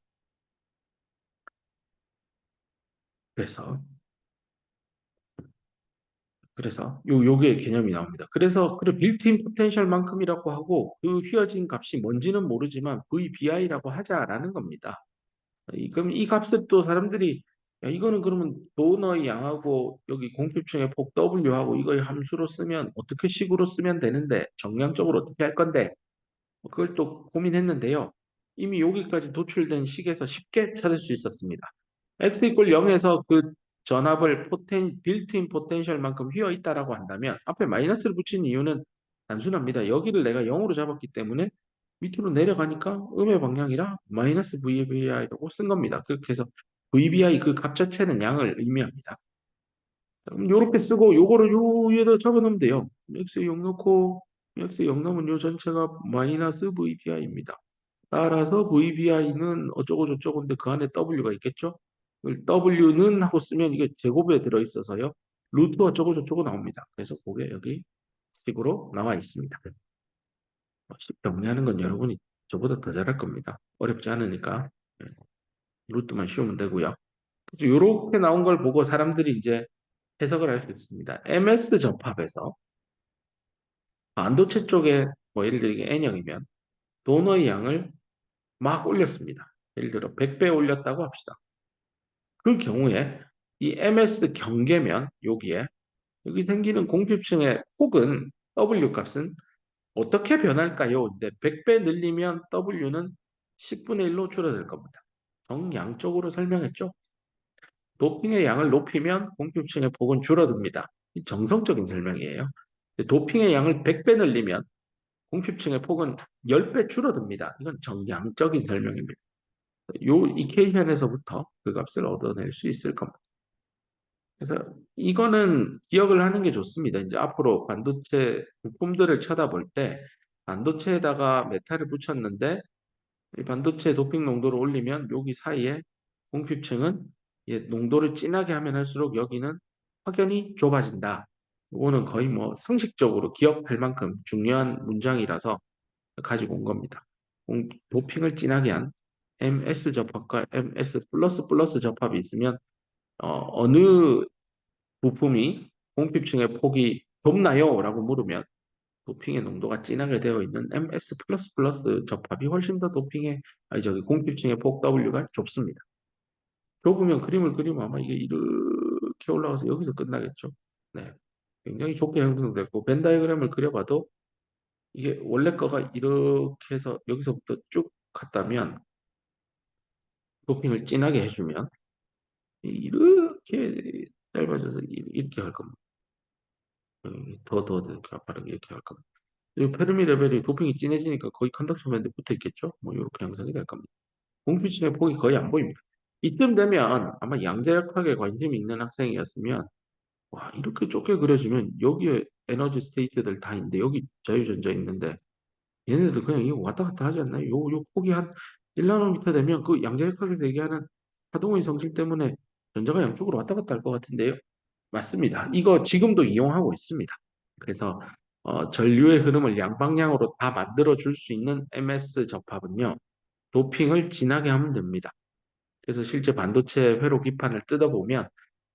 그래서 요게 개념이 나옵니다. 그래서 그래 빌트인 포텐셜만큼이라고 하고 그 휘어진 값이 뭔지는 모르지만 VBI라고 하자라는 겁니다. 그럼 이 값을 또 사람들이 야, 이거는 그러면 도너의 양하고 여기 공집층의 폭 W하고 이걸 함수로 쓰면 어떻게 식으로 쓰면 되는데 정량적으로 어떻게 할 건데 그걸 또 고민했는데요. 이미 여기까지 도출된 식에서 쉽게 찾을 수 있었습니다. x 이퀄 0에서 그 전압을 빌트인 포텐셜만큼 휘어 있다라고 한다면 앞에 마이너스를 붙인 이유는 단순합니다. 여기를 내가 0으로 잡았기 때문에 밑으로 내려가니까 음의 방향이라 마이너스 VBI라고 쓴 겁니다. 그렇게 해서 VBI 그 값 자체는 양을 의미합니다. 그럼 이렇게 쓰고 요거를 요 위에다 적어놓으면 돼요. x 0 넣고 x 0 넣으면 요 전체가 마이너스 VBI입니다. 따라서 VBI는 어쩌고 저쩌고인데 그 안에 W가 있겠죠? W는 하고 쓰면 이게 제곱에 들어있어서요. 루트 어쩌고 저쩌고 나옵니다. 그래서 그게 여기 식으로 나와 있습니다. 식 정리하는 건 여러분이 저보다 더 잘할 겁니다. 어렵지 않으니까 루트만 씌우면 되고요. 이렇게 나온 걸 보고 사람들이 이제 해석을 할 수 있습니다. MS 접합에서 반도체 쪽에 뭐 예를 들어 이게 N형이면 도너의 양을 막 올렸습니다. 예를 들어 100배 올렸다고 합시다. 그 경우에 이 MS 경계면 여기에 여기 생기는 공집층의 혹은 W 값은 어떻게 변할까요? 근데 100배 늘리면 W는 10분의 1로 줄어들 겁니다. 정양적으로 설명했죠? 도핑의 양을 높이면 공집층의 폭은 줄어듭니다. 정성적인 설명이에요. 도핑의 양을 100배 늘리면 공집층의 폭은 10배 줄어듭니다. 이건 정량적인 설명입니다. 요 이케이션에서부터 그 값을 얻어낼 수 있을 겁니다. 그래서 이거는 기억을 하는 게 좋습니다. 이제 앞으로 반도체 부품들을 쳐다볼 때 반도체에다가 메탈을 붙였는데 이 반도체 도핑 농도를 올리면 여기 사이에 공핍층은 농도를 진하게 하면 할수록 여기는 확연히 좁아진다. 이거는 거의 뭐 상식적으로 기억할 만큼 중요한 문장이라서 가지고 온 겁니다. 도핑을 진하게 한 MS 접합과 MS 플러스 플러스 접합이 있으면 어느 부품이 공핍층의 폭이 좁나요? 라고 물으면 도핑의 농도가 진하게 되어 있는 MS 플러스 플러스 접합이 훨씬 더 저기 공필층의 폭 W가 좁습니다. 좁으면 그림을 그리면 아마 이게 이렇게 올라가서 여기서 끝나겠죠. 네. 굉장히 좁게 형성됐고, 벤 다이그램을 그려봐도 이게 원래 거가 이렇게 해서 여기서부터 쭉 갔다면, 도핑을 진하게 해주면, 이렇게 짧아져서 이렇게 할 겁니다. 더 이렇게 빠르게 이렇게 할 겁니다. 이 페르미 레벨이 도핑이 진해지니까 거의 컨덕션 밴드 붙어 있겠죠? 뭐 이렇게 형성이 될 겁니다. 공필층의 폭이 거의 안 보입니다. 이쯤 되면 아마 양자역학에 관심이 있는 학생이었으면 와 이렇게 좁게 그려지면 여기에 에너지 스테이트들 다 있는데 여기 자유전자 있는데 얘네들 그냥 이거 왔다 갔다 하지 않나요? 요 폭이 한 1나노미터 되면 그 양자역학에서 얘기하는 하동의 성질 때문에 전자가 양쪽으로 왔다 갔다 할 것 같은데요? 맞습니다. 이거 지금도 이용하고 있습니다. 그래서 전류의 흐름을 양방향으로 다 만들어 줄 수 있는 MS 접합은요, 도핑을 진하게 하면 됩니다. 그래서 실제 반도체 회로 기판을 뜯어보면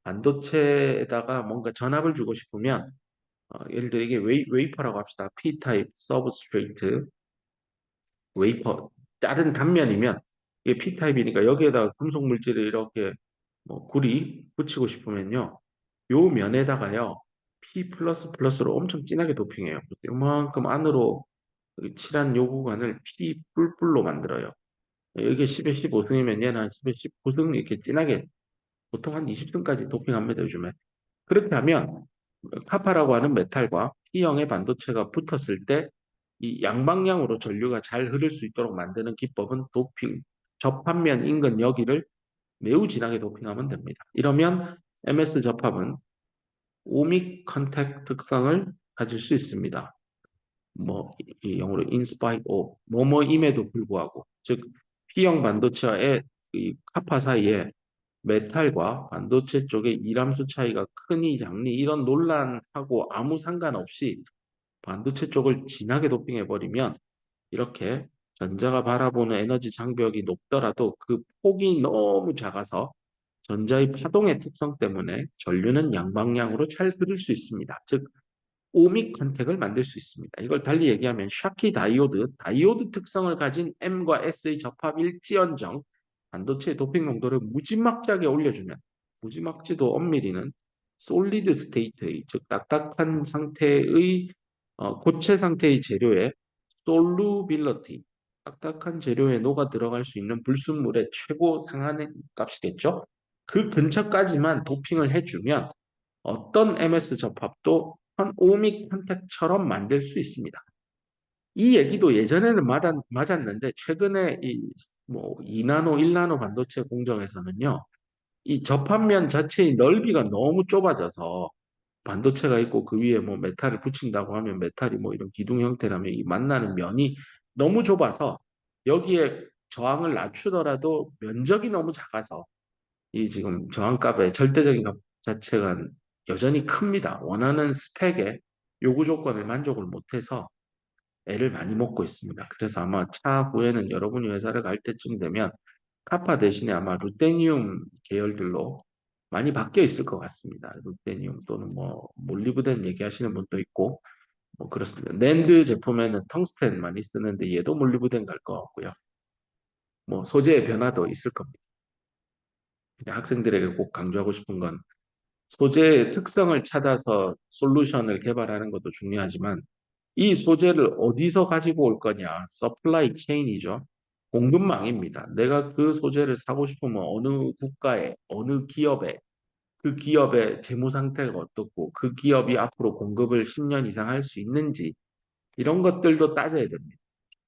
반도체에다가 뭔가 전압을 주고 싶으면 예를 들어 이게 웨이퍼라고 합시다. P-타입 서브스트레이트 웨이퍼 다른 단면이면 이게 P-타입이니까 여기에다가 금속 물질을 이렇게 뭐 구리 붙이고 싶으면요. 요 면에다가요. P 플러스 플러스로 엄청 진하게 도핑해요. 이만큼 안으로 칠한 요 구간을 P 뿔뿔로 만들어요. 이게 10에 15승이면 얘는 한 10에 19승 이렇게 진하게 보통 한 20승까지 도핑합니다, 요즘에. 그렇게 하면 카파라고 하는 메탈과 P형의 반도체가 붙었을 때 이 양방향으로 전류가 잘 흐를 수 있도록 만드는 기법은 도핑, 접합면 인근 여기를 매우 진하게 도핑하면 됩니다. 이러면 MS 접합은 오믹 컨택 특성을 가질 수 있습니다. 뭐, 이 영어로 in spite of, 뭐뭐임에도 불구하고, 즉, P형 반도체와의 이 카파 사이에 메탈과 반도체 쪽의 이람수 차이가 크니 작니 이런 논란하고 아무 상관없이 반도체 쪽을 진하게 도핑해버리면 이렇게 전자가 바라보는 에너지 장벽이 높더라도 그 폭이 너무 작아서 전자의 파동의 특성 때문에 전류는 양방향으로 잘 흐를 수 있습니다. 즉, 오믹 컨택을 만들 수 있습니다. 이걸 달리 얘기하면 샤키 다이오드 특성을 가진 M과 S의 접합일지언정 반도체 도핑 농도를 무지막지하게 올려주면 무지막지도 엄밀히는 솔리드 스테이트의 즉 딱딱한 상태의 고체 상태의 재료의 솔루빌러티 딱딱한 재료에 녹아 들어갈 수 있는 불순물의 최고 상한 값이겠죠. 그 근처까지만 도핑을 해주면 어떤 MS 접합도 오믹 컨택처럼 만들 수 있습니다. 이 얘기도 예전에는 맞았는데 최근에 뭐 2나노, 1나노 반도체 공정에서는요. 이 접합면 자체의 넓이가 너무 좁아져서 반도체가 있고 그 위에 뭐 메탈을 붙인다고 하면 메탈이 뭐 이런 기둥 형태라면 이 만나는 면이 너무 좁아서 여기에 저항을 낮추더라도 면적이 너무 작아서 이 지금 저항값의 절대적인 값 자체가 여전히 큽니다. 원하는 스펙의 요구 조건을 만족을 못해서 애를 많이 먹고 있습니다. 그래서 아마 차후에는 여러분이 회사를 갈 때쯤 되면 카파 대신에 아마 루테늄 계열들로 많이 바뀌어 있을 것 같습니다. 루테늄 또는 뭐 몰리브덴 얘기하시는 분도 있고 뭐 그렇습니다. 낸드 제품에는 텅스텐 많이 쓰는데 얘도 몰리브덴 갈 것 같고요. 뭐 소재의 변화도 있을 겁니다. 학생들에게 꼭 강조하고 싶은 건 소재의 특성을 찾아서 솔루션을 개발하는 것도 중요하지만 이 소재를 어디서 가지고 올 거냐, 서플라이 체인이죠. 공급망입니다. 내가 그 소재를 사고 싶으면 어느 국가에, 어느 기업에, 그 기업의 재무 상태가 어떻고, 그 기업이 앞으로 공급을 10년 이상 할 수 있는지, 이런 것들도 따져야 됩니다.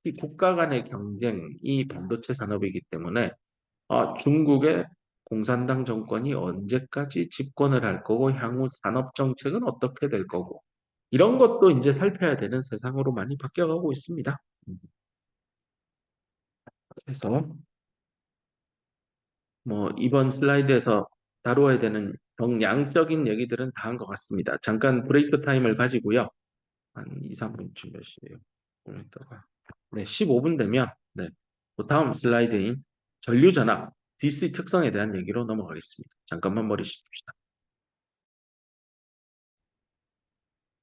이 국가 간의 경쟁이 반도체 산업이기 때문에 중국의 공산당 정권이 언제까지 집권을 할 거고 향후 산업 정책은 어떻게 될 거고 이런 것도 이제 살펴야 되는 세상으로 많이 바뀌어가고 있습니다. 그래서 뭐 이번 슬라이드에서 다루어야 되는 정량적인 얘기들은 다 한 것 같습니다. 잠깐 브레이크 타임을 가지고요. 한 2, 3분쯤 몇 시에요? 오늘다가 네, 15분 되면 네, 그 다음 슬라이드인 전류전압, DC 특성에 대한 얘기로 넘어가겠습니다. 잠깐만 머리 식힙시다.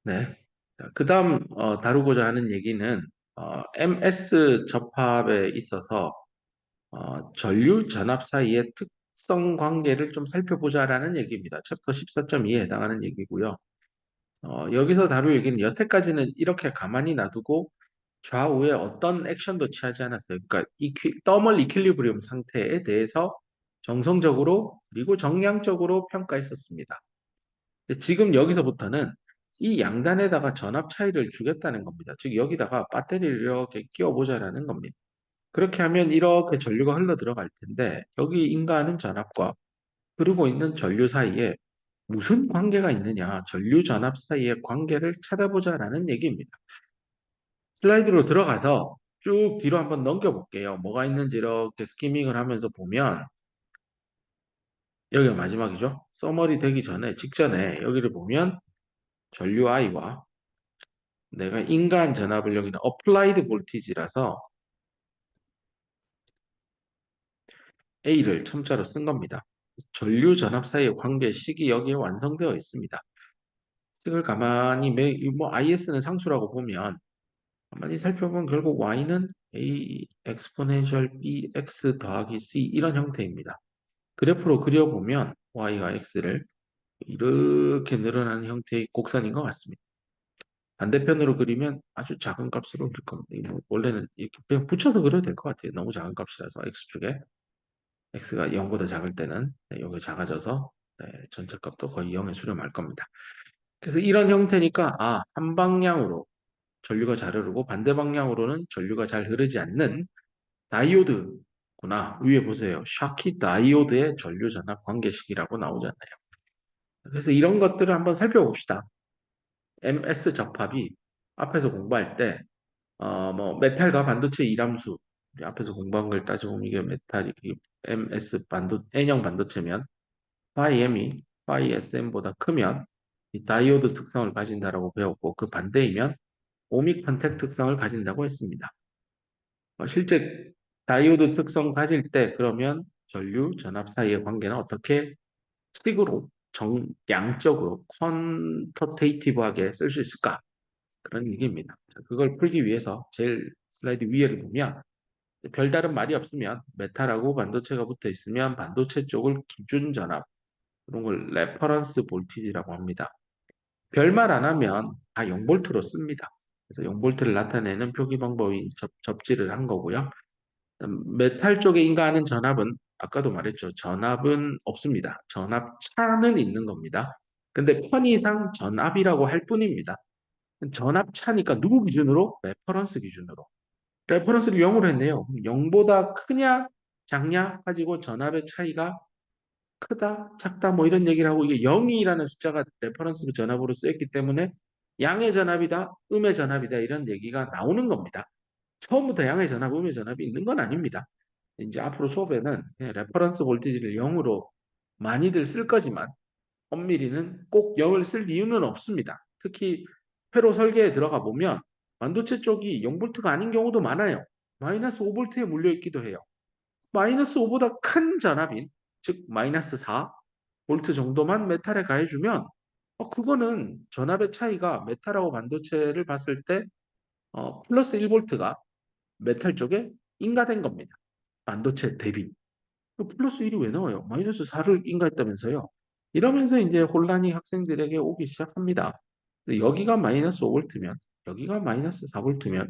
네. 그 다음 다루고자 하는 얘기는 MS 접합에 있어서 전류 전압 사이의 특성 관계를 좀 살펴보자라는 얘기입니다. 챕터 14.2에 해당하는 얘기고요. 여기서 다룰 얘기는 여태까지는 이렇게 가만히 놔두고 좌우에 어떤 액션도 취하지 않았어요. 그러니까 더멀 이퀄리브리움 상태에 대해서 정성적으로 그리고 정량적으로 평가했었습니다. 근데 지금 여기서부터는 이 양단에다가 전압 차이를 주겠다는 겁니다. 즉 여기다가 배터리를 이렇게 끼워보자라는 겁니다. 그렇게 하면 이렇게 전류가 흘러 들어갈 텐데 여기 인가하는 전압과 흐르고 있는 전류 사이에 무슨 관계가 있느냐, 전류 전압 사이의 관계를 찾아보자라는 얘기입니다. 슬라이드로 들어가서 쭉 뒤로 한번 넘겨볼게요. 뭐가 있는지 이렇게 스키밍을 하면서 보면 여기가 마지막이죠. 서머리 되기 전에 직전에 여기를 보면 전류 I와 내가 인간 전압을 여기는 어플라이드 볼티지라서 A를 첨자로 쓴 겁니다. 전류 전압 사이의 관계식이 여기에 완성되어 있습니다. 식을 가만히 뭐 IS는 상수라고 보면 가만히 살펴보면 결국 Y는 A 엑스포넨셜 BX 더하기 C 이런 형태입니다. 그래프로 그려보면 Y와 X를 이렇게 늘어나는 형태의 곡선인 것 같습니다. 반대편으로 그리면 아주 작은 값으로 그릴 겁니다. 원래는 이렇게 그냥 붙여서 그려도 될 것 같아요. 너무 작은 값이라서 X축에 X가 0보다 작을 때는 네, 여기 작아져서 네, 전체 값도 거의 0에 수렴할 겁니다. 그래서 이런 형태니까 한 방향으로 전류가 잘 흐르고 반대 방향으로는 전류가 잘 흐르지 않는 다이오드구나. 위에 보세요. 샤키 다이오드의 전류 전압 관계식이라고 나오잖아요. 그래서 이런 것들을 한번 살펴봅시다. MS 접합이 앞에서 공부할 때, 뭐, 메탈과 반도체 이람수, 우리 앞에서 공부한 걸 따져보면 이게 메탈이 MS N형 반도체면, phi M이 phi SM보다 크면, 이 다이오드 특성을 가진다라고 배웠고, 그 반대이면, 오믹 컨택 특성을 가진다고 했습니다. 실제 다이오드 특성 가질 때, 그러면 전류, 전압 사이의 관계는 어떻게 식으로 양적으로 퀀터테이티브하게 쓸 수 있을까? 그런 얘기입니다. 그걸 풀기 위해서 제일 슬라이드 위에를 보면 별다른 말이 없으면 메탈하고 반도체가 붙어 있으면 반도체 쪽을 기준 전압 그런 걸 레퍼런스 볼티지라고 합니다. 별말 안 하면 다 0볼트로 씁니다. 그래서 0볼트를 나타내는 표기 방법이 접지를 한 거고요. 메탈 쪽에 인가하는 전압은 아까도 말했죠. 전압은 없습니다. 전압차는 있는 겁니다. 근데 편의상 전압이라고 할 뿐입니다. 전압차니까 누구 기준으로? 레퍼런스 기준으로. 레퍼런스를 0으로 했네요. 0보다 크냐 작냐 가지고 전압의 차이가 크다 작다 뭐 이런 얘기를 하고 이게 0이라는 숫자가 레퍼런스 전압으로 쓰였기 때문에 양의 전압이다 음의 전압이다 이런 얘기가 나오는 겁니다. 처음부터 양의 전압 음의 전압이 있는 건 아닙니다. 이제 앞으로 수업에는 그냥 레퍼런스 볼티지를 0으로 많이들 쓸 거지만 엄밀히는 꼭 0을 쓸 이유는 없습니다. 특히 회로 설계에 들어가 보면 반도체 쪽이 0볼트가 아닌 경우도 많아요. 마이너스 5볼트에 물려 있기도 해요. 마이너스 5보다 큰 전압인 즉 마이너스 4볼트 정도만 메탈에 가해주면 그거는 전압의 차이가 메탈하고 반도체를 봤을 때 플러스 1볼트가 메탈 쪽에 인가된 겁니다. 반도체 대비. 플러스 1이 왜 나와요? 마이너스 4를 인가했다면서요. 이러면서 이제 혼란이 학생들에게 오기 시작합니다. 여기가 마이너스 5볼트면 여기가 마이너스 4볼트면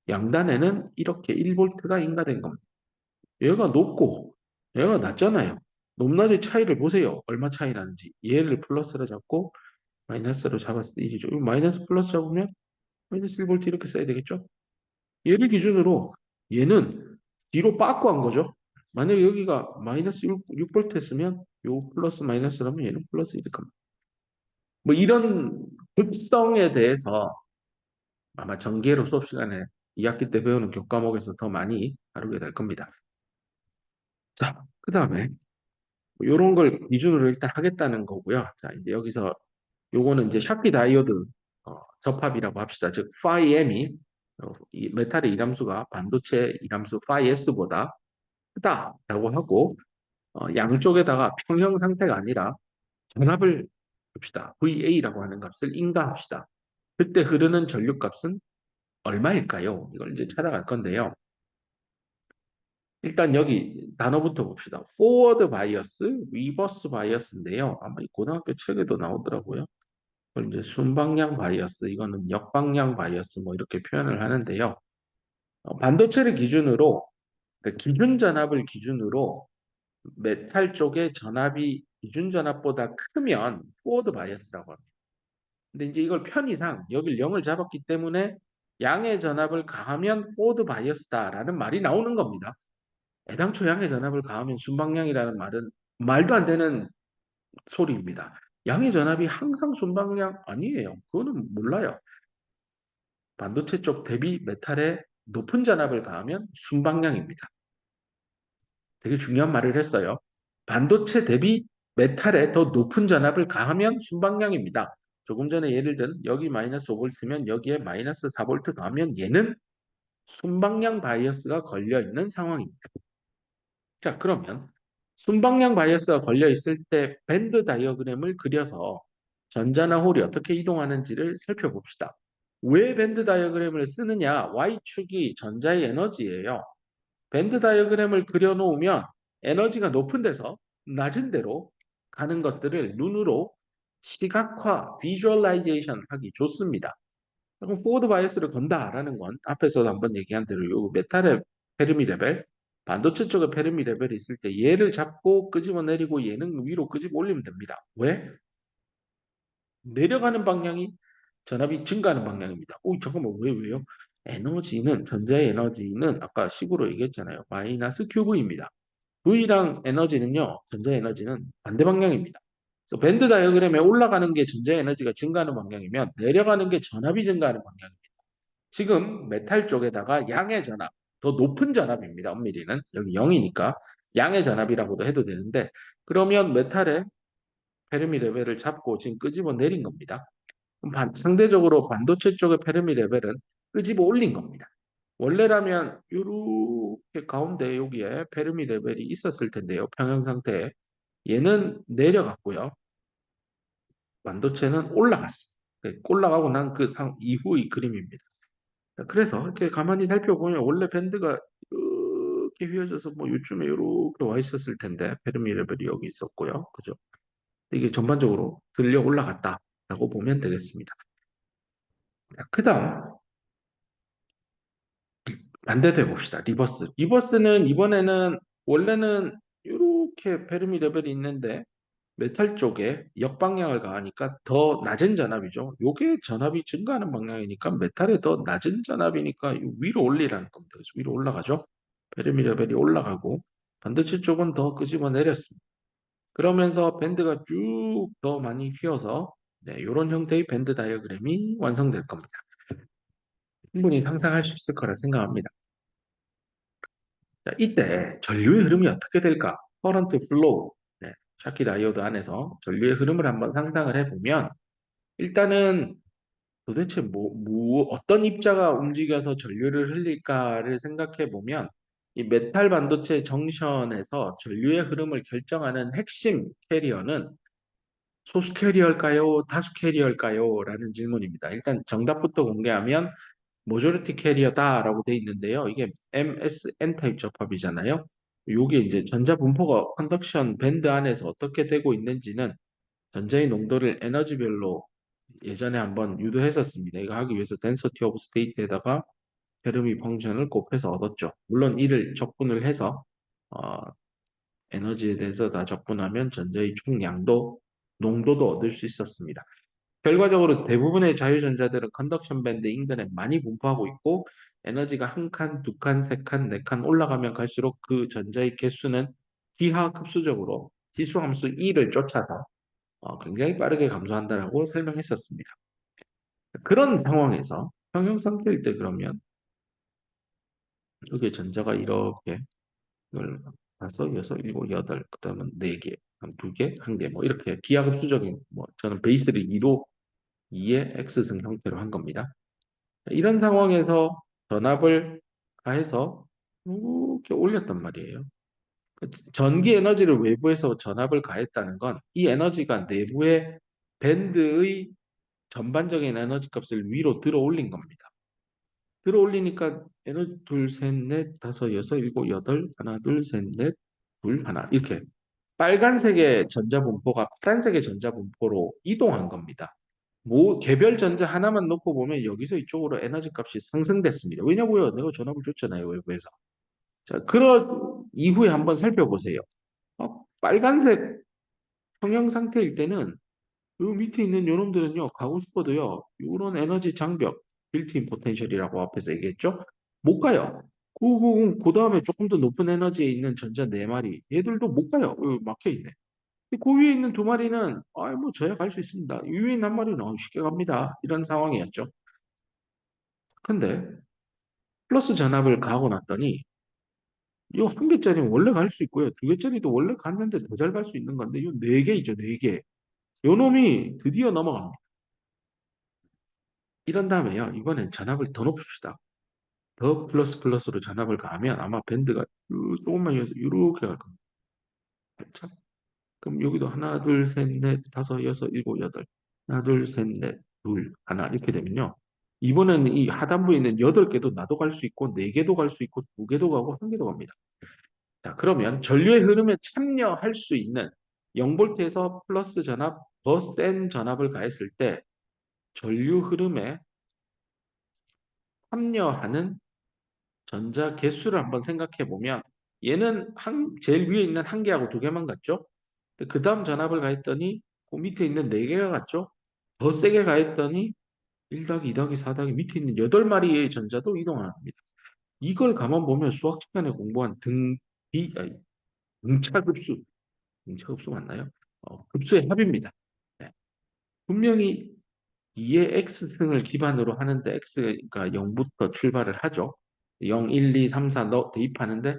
양단에는 이렇게 1볼트가 인가된 겁니다. 얘가 높고 얘가 낮잖아요. 높낮이 차이를 보세요. 얼마 차이 나는지. 얘를 플러스로 잡고 마이너스로 잡았을 때 1이죠. 마이너스 플러스 잡으면 마이너스 1볼트 이렇게 써야 되겠죠? 얘를 기준으로 얘는 뒤로 빠꾸 한 거죠. 만약에 여기가 마이너스 6볼트 했으면 요 플러스 마이너스라면 얘는 플러스 1일 겁니다. 뭐 이런 극성에 대해서 아마 전기회로 수업 시간에 2학기 때 배우는 교과목에서 더 많이 다루게 될 겁니다. 자, 그 다음에 이런 걸 기준으로 일단 하겠다는 거고요. 자, 이제 여기서 요거는 이제 샤피 다이오드 접합이라고 합시다. 즉, phi m이 이 메탈의 이람수가 반도체 이람수 phi s보다 크다라고 하고 양쪽에다가 평형 상태가 아니라 전압을 줍시다. VA라고 하는 값을 인가합시다. 그때 흐르는 전류값은 얼마일까요? 이걸 이제 찾아갈 건데요. 일단 여기 단어부터 봅시다. forward bias, reverse bias인데요. 아마 이 고등학교 책에도 나오더라고요. 그걸 이제 순방향 바이어스, 이거는 역방향 바이어스 뭐 이렇게 표현을 하는데요. 반도체를 기준으로 그러니까 기준 전압을 기준으로 메탈 쪽의 전압이 기준 전압보다 크면 forward 바이어스라고 합니다. 근데 이제 이걸 편의상 여길 0을 잡았기 때문에 양의 전압을 가하면 forward 바이어스다라는 말이 나오는 겁니다. 애당초 양의 전압을 가하면 순방향이라는 말은 말도 안 되는 소리입니다. 양의 전압이 항상 순방향 아니에요. 그거는 몰라요. 반도체 쪽 대비 메탈에 높은 전압을 가하면 순방향입니다. 되게 중요한 말을 했어요. 반도체 대비 메탈에 더 높은 전압을 가하면 순방향입니다. 조금 전에 예를 든 여기 마이너스 5볼트면 여기에 마이너스 4볼트 가하면 얘는 순방향 바이어스가 걸려 있는 상황입니다. 자, 그러면 순방향 바이어스가 걸려 있을 때 밴드 다이어그램을 그려서 전자나 홀이 어떻게 이동하는지를 살펴봅시다. 왜 밴드 다이어그램을 쓰느냐? Y축이 전자의 에너지예요. 밴드 다이어그램을 그려놓으면 에너지가 높은 데서 낮은 데로 가는 것들을 눈으로 시각화, 비주얼라이제이션 하기 좋습니다. 그럼 포워드 바이어스를 건다라는 건 앞에서도 한번 얘기한 대로 요 메탈의 페르미 레벨, 반도체 쪽의 페르미 레벨이 있을 때 얘를 잡고 끄집어 내리고 얘는 위로 끄집어 올리면 됩니다. 왜? 내려가는 방향이 전압이 증가하는 방향입니다. 오, 잠깐만, 왜요? 에너지는, 전자의 에너지는 아까 식으로 얘기했잖아요. 마이너스 QV입니다. V랑 에너지는요, 전자의 에너지는 반대 방향입니다. 그래서 밴드 다이어그램에 올라가는 게 전자의 에너지가 증가하는 방향이면 내려가는 게 전압이 증가하는 방향입니다. 지금 메탈 쪽에다가 양의 전압, 더 높은 전압입니다. 엄밀히는 여기 0이니까 양의 전압이라고도 해도 되는데 그러면 메탈의 페르미 레벨을 잡고 지금 끄집어 내린 겁니다. 상대적으로 반도체 쪽의 페르미 레벨은 끄집어 올린 겁니다. 원래라면 이렇게 가운데 여기에 페르미 레벨이 있었을 텐데요. 평형 상태에 얘는 내려갔고요. 반도체는 올라갔습니다. 올라가고 난 그 이후의 그림입니다. 그래서 이렇게 가만히 살펴보면 원래 밴드가 이렇게 휘어져서 뭐 요즘에 이렇게 와 있었을 텐데 페르미 레벨이 여기 있었고요. 그죠? 이게 전반적으로 들려 올라갔다라고 보면 되겠습니다. 그 다음 반대도 해봅시다. 리버스. 리버스는 이번에는 원래는 이렇게 페르미 레벨이 있는데 메탈 쪽에 역방향을 가하니까 더 낮은 전압이죠. 요게 전압이 증가하는 방향이니까 메탈에 더 낮은 전압이니까 위로 올리라는 겁니다. 그래서 위로 올라가죠. 페르미 레벨이 올라가고 반도체 쪽은 더 끄집어 내렸습니다. 그러면서 밴드가 쭉 더 많이 휘어서 네, 이런 형태의 밴드 다이어그램이 완성될 겁니다. 충분히 상상할 수 있을 거라 생각합니다. 자, 이때 전류의 흐름이 어떻게 될까? 커런트 플로우. 네, 샤키 다이오드 안에서 전류의 흐름을 한번 상상을 해보면 일단은 도대체 어떤 입자가 움직여서 전류를 흘릴까를 생각해 보면 이 메탈 반도체 정션에서 전류의 흐름을 결정하는 핵심 캐리어는 소수 캐리어일까요? 다수 캐리어일까요? 라는 질문입니다. 일단 정답부터 공개하면 모조리티 캐리어다라고 돼 있는데요. 이게 MSN 타입 접합이잖아요. 요게 이제 전자 분포가 컨덕션 밴드 안에서 어떻게 되고 있는지는 전자의 농도를 에너지별로 예전에 한번 유도했었습니다. 이거 하기 위해서 density of state에다가 페르미 펑션을 곱해서 얻었죠. 물론 이를 적분을 해서 어, 에너지에 대해서 다 적분하면 전자의 총량도 농도도 얻을 수 있었습니다. 결과적으로 대부분의 자유전자들은 컨덕션 밴드 인근에 많이 분포하고 있고 에너지가 한 칸, 두 칸, 세 칸, 네 칸 올라가면 갈수록 그 전자의 개수는 기하급수적으로 지수함수 2를 쫓아서 굉장히 빠르게 감소한다라고 설명했었습니다. 그런 상황에서 평형 상태일 때 그러면 여기에 전자가 이렇게 열, 다섯, 여섯, 일곱, 여덟, 그다음은 네 개, 두 개, 한 개, 뭐 이렇게 기하급수적인 뭐 저는 베이스를 2로 2의 X승 형태로 한 겁니다. 이런 상황에서 전압을 가해서 이렇게 올렸단 말이에요. 전기 에너지를 외부에서 전압을 가했다는 건 이 에너지가 내부의 밴드의 전반적인 에너지 값을 위로 들어 올린 겁니다. 들어 올리니까 에너지 둘, 셋, 넷, 다섯, 여섯, 일곱, 여덟, 하나, 둘, 셋, 넷, 둘, 하나 이렇게 빨간색의 전자분포가 파란색의 전자분포로 이동한 겁니다. 뭐 개별 전자 하나만 놓고 보면 여기서 이쪽으로 에너지 값이 상승됐습니다. 왜냐고요? 내가 전압을 줬잖아요, 외부에서. 자, 그런 이후에 한번 살펴보세요. 빨간색 평형 상태일 때는 그 밑에 있는 요놈들은요, 가고 싶어도요, 이런 에너지 장벽, 빌트인 포텐셜이라고 앞에서 얘기했죠? 못 가요. 그 다음에 조금 더 높은 에너지에 있는 전자 네 마리, 얘들도 못 가요. 막혀 있네. 그 위에 있는 두 마리는, 뭐, 저야 갈 수 있습니다. 이 위에 있는 한 마리는 쉽게 갑니다. 이런 상황이었죠. 근데, 플러스 전압을 가하고 났더니, 이 한 개짜리는 원래 갈 수 있고요. 두 개짜리도 원래 갔는데 더 잘 갈 수 있는 건데, 이 네 개이죠, 네 개. 요 놈이 드디어 넘어갑니다. 이런 다음에요, 이번엔 전압을 더 높입시다. 더 플러스 플러스로 전압을 가하면 아마 밴드가 조금만 이렇게 갈 겁니다. 살짝. 그럼 여기도 하나, 둘, 셋, 넷, 다섯, 여섯, 일곱, 여덟. 하나, 둘, 셋, 넷, 둘, 하나 이렇게 되면요. 이번에는 이 하단부에 있는 여덟 개도 나도 갈 수 있고 네 개도 갈 수 있고 두 개도 가고 한 개도 갑니다. 자, 그러면 전류의 흐름에 참여할 수 있는 0볼트에서 플러스 전압, 더 센 전압을 가했을 때 전류 흐름에 참여하는 전자 개수를 한번 생각해 보면 얘는 제일 위에 있는 한 개하고 두 개만 같죠? 그 다음 전압을 가했더니 그 밑에 있는 네 개가 같죠? 더 세게 가했더니 1 더하기 2 더하기 4 더하기 밑에 있는 8마리의 전자도 이동합니다. 이걸 가만 보면 수학 시간에 공부한 등차급수, 등차급수 맞나요? 급수의 합입니다. 네. 분명히 2의 x승을 기반으로 하는데 x가 0부터 출발을 하죠. 0, 1, 2, 3, 4 대입하는데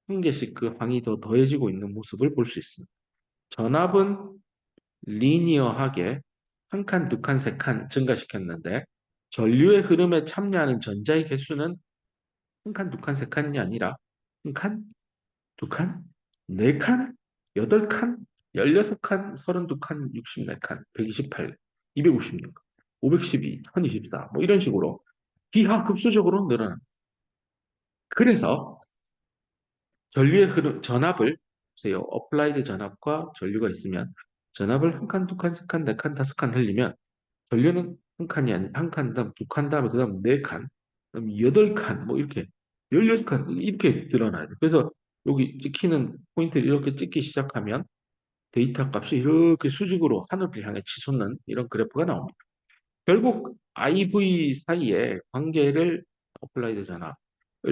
한 개씩 그 항이 더 더해지고 있는 모습을 볼 수 있습니다. 전압은 리니어하게 한 칸, 두 칸, 세 칸 증가시켰는데 전류의 흐름에 참여하는 전자의 개수는 한 칸, 두 칸, 세 칸이 아니라 한 칸, 두 칸, 네 칸, 여덟 칸, 16칸, 32칸, 64칸, 128, 256, 512, 1024, 뭐 이런 식으로 기하급수적으로 늘어납니다. 그래서 전류의 흐름, 전압을 보세요. 어플라이드 전압과 전류가 있으면 전압을 한 칸, 두 칸, 세 칸, 네 칸, 다섯 칸 흘리면 전류는 한 칸이 아니 한 칸, 다음 두 칸 다음에 그다음 네 칸, 그다음 여덟 칸, 뭐 이렇게 16칸 이렇게 드러나요. 그래서 여기 찍히는 포인트를 이렇게 찍기 시작하면 데이터 값이 이렇게 수직으로 하늘을 향해 치솟는 이런 그래프가 나옵니다. 결국 IV 사이에 관계를 어플라이드 전압을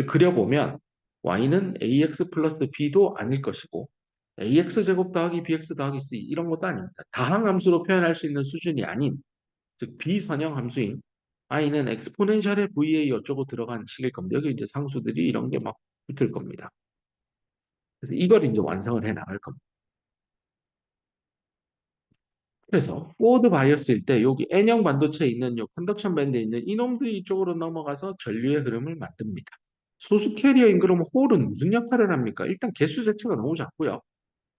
그려보면 y는 ax 플러스 b도 아닐 것이고 ax 제곱 더하기 bx 더하기 c 이런 것도 아닙니다. 다항 함수로 표현할 수 있는 수준이 아닌 즉 비선형 함수인 i는 엑스포넨셜의 va 어쩌고 들어간 식일 겁니다. 여기 이제 상수들이 이런 게 막 붙을 겁니다. 그래서 이걸 이제 완성을 해 나갈 겁니다. 그래서 포워드 바이어스일 때 여기 N형 반도체에 있는 요 컨덕션 밴드에 있는 이놈들이 이쪽으로 넘어가서 전류의 흐름을 만듭니다. 소수 캐리어인 그러면 홀은 무슨 역할을 합니까? 일단 개수 자체가 너무 작고요.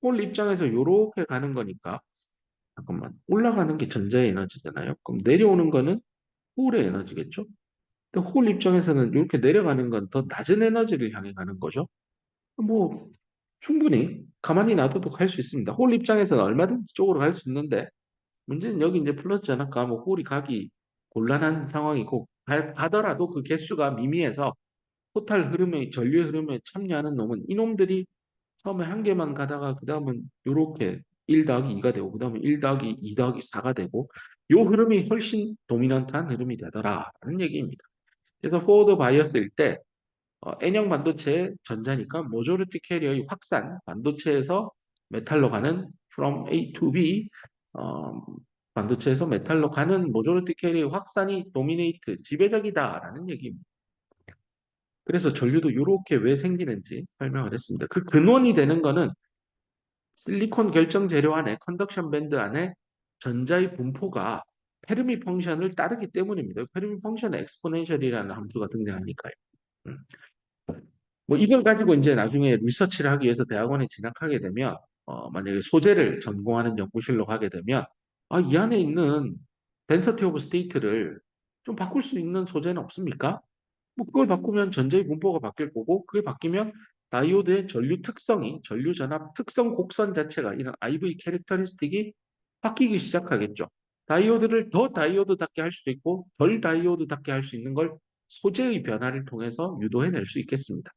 홀 입장에서 이렇게 가는 거니까 잠깐만 올라가는 게 전자의 에너지잖아요. 그럼 내려오는 거는 홀의 에너지겠죠? 근데 홀 입장에서는 이렇게 내려가는 건 더 낮은 에너지를 향해 가는 거죠. 뭐 충분히 가만히 놔둬도 갈 수 있습니다. 홀 입장에서는 얼마든지 이쪽으로 갈 수 있는데 문제는 여기 이제 플러스 전압과 뭐 홀이 가기 곤란한 상황이고 가더라도 그 개수가 미미해서 토탈 흐름에 전류의 흐름에 참여하는 놈은 이놈들이 처음에 한 개만 가다가 그 다음은 요렇게 1 더하기 2가 되고 그 다음에 1 더하기 2 더하기 4가 되고 요 흐름이 훨씬 도미넌트한 흐름이 되더라라는 얘기입니다. 그래서 포워드 바이어스일 때 N형 반도체의 전자니까 모조리티 캐리어의 확산, 반도체에서 메탈로 가는 from A to B, 어, 반도체에서 메탈로 가는 모조리티 캐리어의 확산이 도미네이트, 지배적이다라는 얘기입니다. 그래서 전류도 이렇게 왜 생기는지 설명을 했습니다. 그 근원이 되는 거는 실리콘 결정 재료 안에 컨덕션 밴드 안에 전자의 분포가 페르미 펑션을 따르기 때문입니다. 페르미 펑션에 엑스포넨셜이라는 함수가 등장하니까요. 음. 뭐 이걸 가지고 이제 나중에 리서치를 하기 위해서 대학원에 진학하게 되면 만약에 소재를 전공하는 연구실로 가게 되면 이 안에 있는 덴서티 오브 스테이트를 좀 바꿀 수 있는 소재는 없습니까? 뭐 그걸 바꾸면 전자의 분포가 바뀔 거고 그게 바뀌면 다이오드의 전류 특성이 전류 전압 특성 곡선 자체가 이런 IV 캐릭터리스틱이 바뀌기 시작하겠죠. 다이오드를 더 다이오드답게 할 수도 있고 덜 다이오드답게 할 수 있는 걸 소재의 변화를 통해서 유도해낼 수 있겠습니다.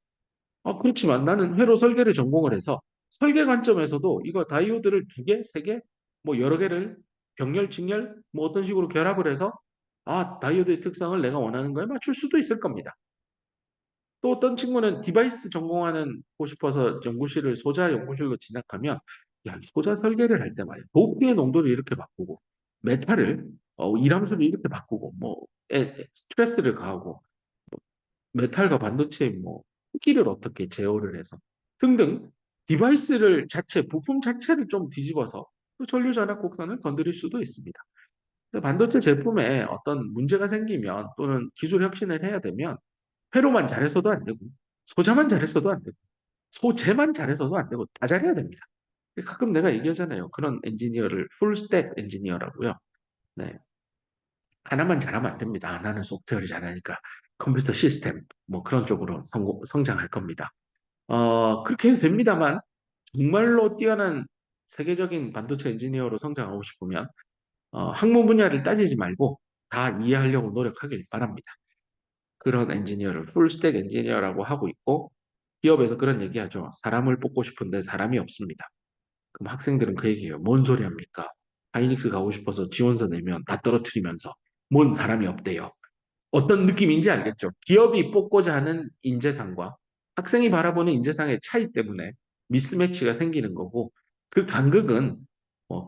그렇지만 나는 회로 설계를 전공을 해서 설계 관점에서도 이거 다이오드를 두 개, 세 개, 뭐 여러 개를 병렬, 직렬, 뭐 어떤 식으로 결합을 해서 다이오드의 특성을 내가 원하는 거에 맞출 수도 있을 겁니다. 또 어떤 친구는 디바이스 전공하는 고 싶어서 연구실을 소자 연구실로 진학하면 야, 소자 설계를 할 때 말이야. 도피의 농도를 이렇게 바꾸고 메탈을 이람수를 이렇게 바꾸고 뭐 스트레스를 가하고 메탈과 반도체의 뭐 크기를 어떻게 제어를 해서 등등 디바이스를 부품 자체를 좀 뒤집어서 그 전류 전압 곡선을 건드릴 수도 있습니다. 반도체 제품에 어떤 문제가 생기면 또는 기술 혁신을 해야 되면 회로만 잘해서도 안 되고 소자만 잘해서도 안 되고 소재만 잘해서도 안 되고 다 잘해야 됩니다. 가끔 내가 얘기하잖아요. 그런 엔지니어를 풀스택 엔지니어라고요. 네. 하나만 잘하면 안 됩니다. 나는 소프트웨어를 잘하니까 컴퓨터 시스템 뭐 그런 쪽으로 성장할 겁니다. 그렇게 해도 됩니다만 정말로 뛰어난 세계적인 반도체 엔지니어로 성장하고 싶으면 학문 분야를 따지지 말고 다 이해하려고 노력하길 바랍니다. 그런 엔지니어를 풀스택 엔지니어라고 하고 있고 기업에서 그런 얘기하죠. 사람을 뽑고 싶은데 사람이 없습니다. 그럼 학생들은 그 얘기예요. 뭔 소리 합니까? 하이닉스 가고 싶어서 지원서 내면 다 떨어뜨리면서 뭔 사람이 없대요. 어떤 느낌인지 알겠죠? 기업이 뽑고자 하는 인재상과 학생이 바라보는 인재상의 차이 때문에 미스매치가 생기는 거고 그 간극은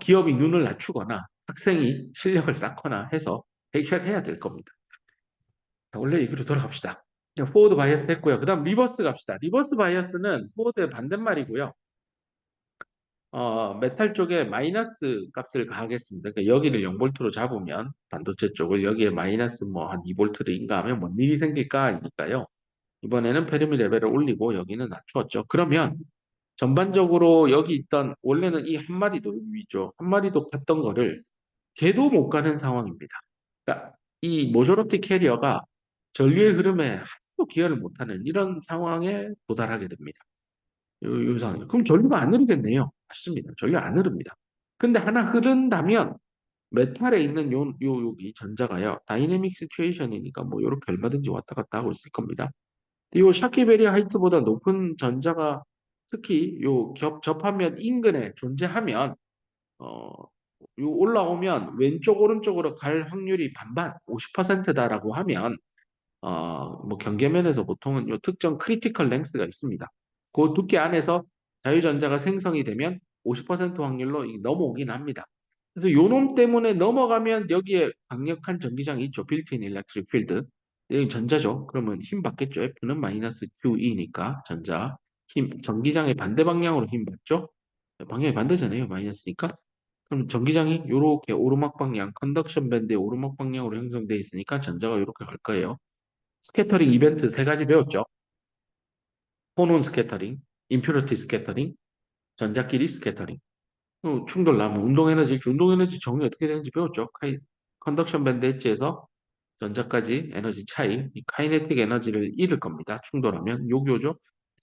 기업이 눈을 낮추거나 학생이 실력을 쌓거나 해서 해결해야 될 겁니다. 자, 원래 얘기로 돌아갑시다. 포워드 바이어스 했고요. 그 다음 리버스 갑시다. 리버스 바이어스는 포워드의 반대말이고요. 메탈 쪽에 마이너스 값을 가하겠습니다. 그러니까 여기를 0볼트로 잡으면 반도체 쪽을 여기에 마이너스 뭐 한 2볼트를 인가하면 뭔 일이 생길까니까요. 이번에는 페르미 레벨을 올리고 여기는 낮추었죠. 그러면 전반적으로 여기 있던 원래는 이 한 마리도 위죠. 한 마리도 갔던 거를 걔도 못 가는 상황입니다. 그러니까 이 모조로티 캐리어가 전류의 흐름에 하나도 기여를 못하는 이런 상황에 도달하게 됩니다. 요 상황. 그럼 전류가 안 흐르겠네요. 맞습니다. 전류 안 흐릅니다. 근데 하나 흐른다면 메탈에 있는 여기 전자가요. 다이내믹 시츄에이션이니까 뭐 이렇게 얼마든지 왔다 갔다 하고 있을 겁니다. 이 샤키베리 하이트보다 높은 전자가 특히 접하면 인근에 존재하면 어, 요 올라오면 왼쪽 오른쪽으로 갈 확률이 반반 50%다라고 하면 뭐 경계면에서 보통은 요 특정 크리티컬 랭스가 있습니다. 그 두께 안에서 자유전자가 생성이 되면 50% 확률로 넘어오긴 합니다. 그래서 요 놈 때문에 넘어가면 여기에 강력한 전기장이 있죠. 빌트인 일렉트릭 필드. 여기 전자죠. 그러면 힘 받겠죠. F는 마이너스 QE니까 전자. 전기장의 반대 방향으로 힘 받죠. 방향이 반대잖아요. 마이너스니까. 그럼 전기장이 이렇게 오르막 방향, 컨덕션 밴드의 오르막 방향으로 형성되어 있으니까 전자가 이렇게 갈 거예요. 스캐터링 이벤트 세 가지 배웠죠. 포논 스캐터링, 임퓨리티 스캐터링, 전자끼리 스캐터링. 충돌 나면 운동 에너지 정리 어떻게 되는지 배웠죠. 컨덕션 밴드 엣지에서 전자까지 에너지 차이, 이 카이네틱 에너지를 잃을 겁니다. 충돌하면 여기 오죠.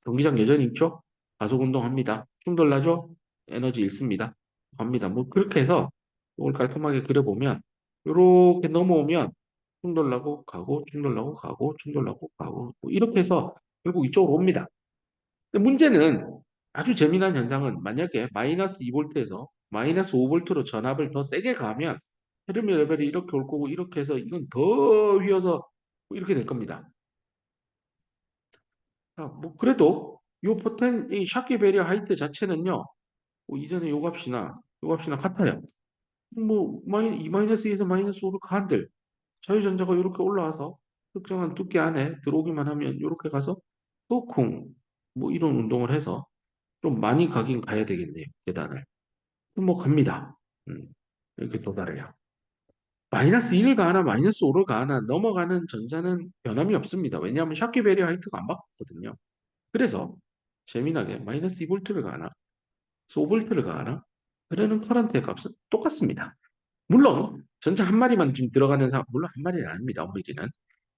전기장 여전히 있죠. 가속 운동합니다. 충돌 나죠. 에너지 잃습니다. 갑니다. 뭐 그렇게 해서 이걸 깔끔하게 그려보면 이렇게 넘어오면 충돌 나고 가고 충돌 나고 가고 충돌 나고 가고 뭐 이렇게 해서 결국 이쪽으로 옵니다. 근데 문제는 아주 재미난 현상은 만약에 마이너스 2볼트에서 마이너스 5볼트로 전압을 더 세게 가면 페르미 레벨이 이렇게 올 거고 이렇게 해서 이건 더 휘어서 이렇게 될 겁니다. 뭐 그래도 이 샤키 베리어 하이트 자체는요. 이전에 요 값이나 같아요. 뭐 2-2에서 마이너스 5로 가한들 자유전자가 이렇게 올라와서 특정한 두께 안에 들어오기만 하면 이렇게 가서 또 쿵, 뭐 이런 운동을 해서 좀 많이 가긴 가야 되겠네요. 계단을. 뭐 갑니다. 음, 이렇게 도달해요. 마이너스 1을 가하나 마이너스 5를 가하나 넘어가는 전자는 변함이 없습니다. 왜냐하면 샤키 베리어 하이트가 안 바뀌거든요. 그래서 재미나게 마이너스 2볼트를 가하나 5볼트를 가하나 그러는 커런트의 값은 똑같습니다. 물론 전자 한 마리만 지금 들어가는 상황, 물론 한 마리는 아닙니다. 오리진은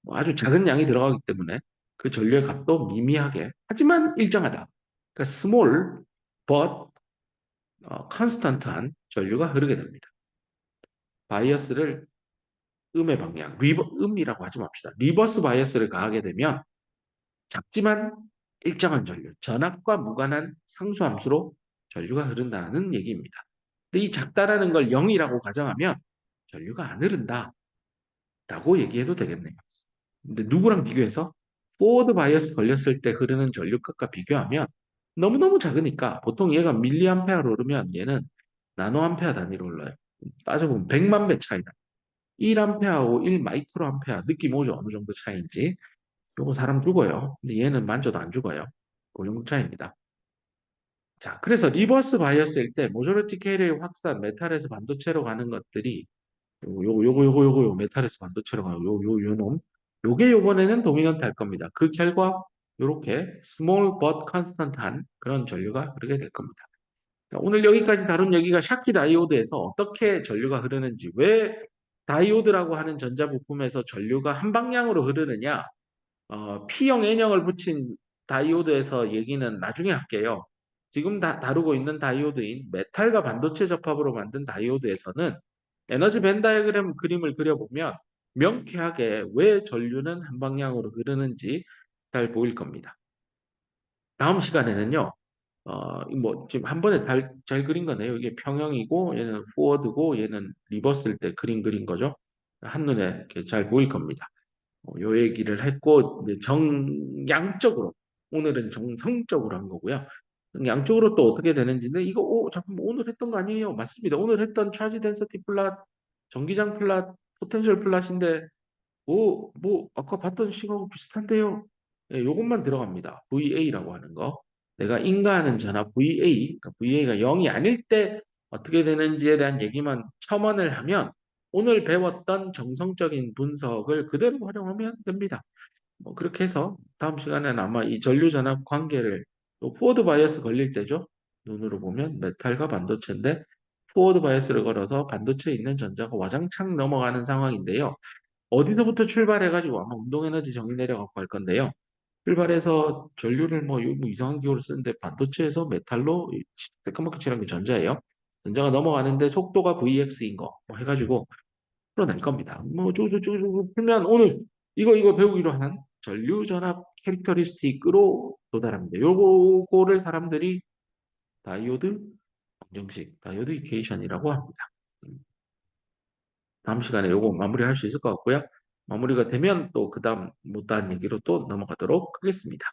뭐 아주 작은 양이 들어가기 때문에 그 전류의 값도 미미하게 하지만 일정하다. 그러니까 small but constant한 전류가 흐르게 됩니다. 바이어스를 음의 방향, 음이라고 하지 맙시다. 리버스 바이어스를 가하게 되면 작지만 일정한 전류, 전압과 무관한 상수함수로 전류가 흐른다는 얘기입니다. 근데 이 작다라는 걸 0이라고 가정하면 전류가 안 흐른다라고 얘기해도 되겠네요. 근데 누구랑 비교해서 포워드 바이어스 걸렸을 때 흐르는 전류값과 비교하면 너무너무 작으니까 보통 얘가 밀리암페어로 흐르면 얘는 나노암페어 단위로 흘러요. 따져보면 100만 배 차이다. 1암페어하고 1 마이크로암페어 느낌 오죠? 어느 정도 차이인지. 요거 사람 죽어요. 근데 얘는 만져도 안 죽어요. 그 정도 차이입니다. 자, 그래서 리버스 바이어스일 때 모조리티 캐리의 확산, 메탈에서 반도체로 가는 것들이 요거 메탈에서 반도체로 가는 요 놈. 요게 요번에는 도미넌트 할 겁니다. 그 결과 요렇게 small but constant한 그런 전류가 흐르게 될 겁니다. 자, 오늘 여기까지 다룬 여기가 샤키 다이오드에서 어떻게 전류가 흐르는지, 왜 다이오드라고 하는 전자부품에서 전류가 한 방향으로 흐르느냐, P형, N형을 붙인 다이오드에서 얘기는 나중에 할게요. 지금 다루고 있는 다이오드인 메탈과 반도체 접합으로 만든 다이오드에서는 에너지 벤 다이어그램 그림을 그려보면 명쾌하게 왜 전류는 한 방향으로 흐르는지 잘 보일 겁니다. 다음 시간에는요, 뭐 지금 한 번에 잘 그린 거네요. 이게 평형이고 얘는 포워드고 얘는 리버스일 때 그린 거죠. 한눈에 이렇게 잘 보일 겁니다. 요 얘기를 했고 이제 양적으로 오늘은 정성적으로 한 거고요. 양쪽으로 또 어떻게 되는지는 이거 잠깐만 오늘 했던 거 아니에요? 맞습니다. 오늘 했던 차지 덴서티 플랫, 전기장 플랫, 포텐셜 플랫인데 뭐 아까 봤던 식하고 비슷한데요. 예, 요것만 들어갑니다. VA라고 하는 거. 내가 인가하는 전압 VA, 그러니까 VA가 0이 아닐 때 어떻게 되는지에 대한 얘기만 첨언을 하면 오늘 배웠던 정성적인 분석을 그대로 활용하면 됩니다. 뭐 그렇게 해서 다음 시간에는 아마 이 전류 전압 관계를 또 포워드 바이어스 걸릴 때죠. 눈으로 보면 메탈과 반도체인데 포워드 바이어스를 걸어서 반도체에 있는 전자가 와장창 넘어가는 상황인데요. 어디서부터 출발해가지고 아마 운동에너지 정의 내려갖고 할 건데요. 출발해서 전류를 뭐 이상한 기호를 쓰는데 반도체에서 메탈로 새까맣게 칠한 게 전자예요. 전자가 넘어가는데 속도가 Vx인 거 뭐 해가지고 풀어낼 겁니다. 뭐 쭉 풀면 오늘 이거 배우기로 한 전류 전압 캐릭터리스틱으로 도달합니다. 요거를 사람들이 다이오드 방정식, 다이오드 이퀘이션이라고 합니다. 다음 시간에 요거 마무리할 수 있을 것 같고요. 마무리가 되면 또 그 다음 못다한 얘기로 또 넘어가도록 하겠습니다.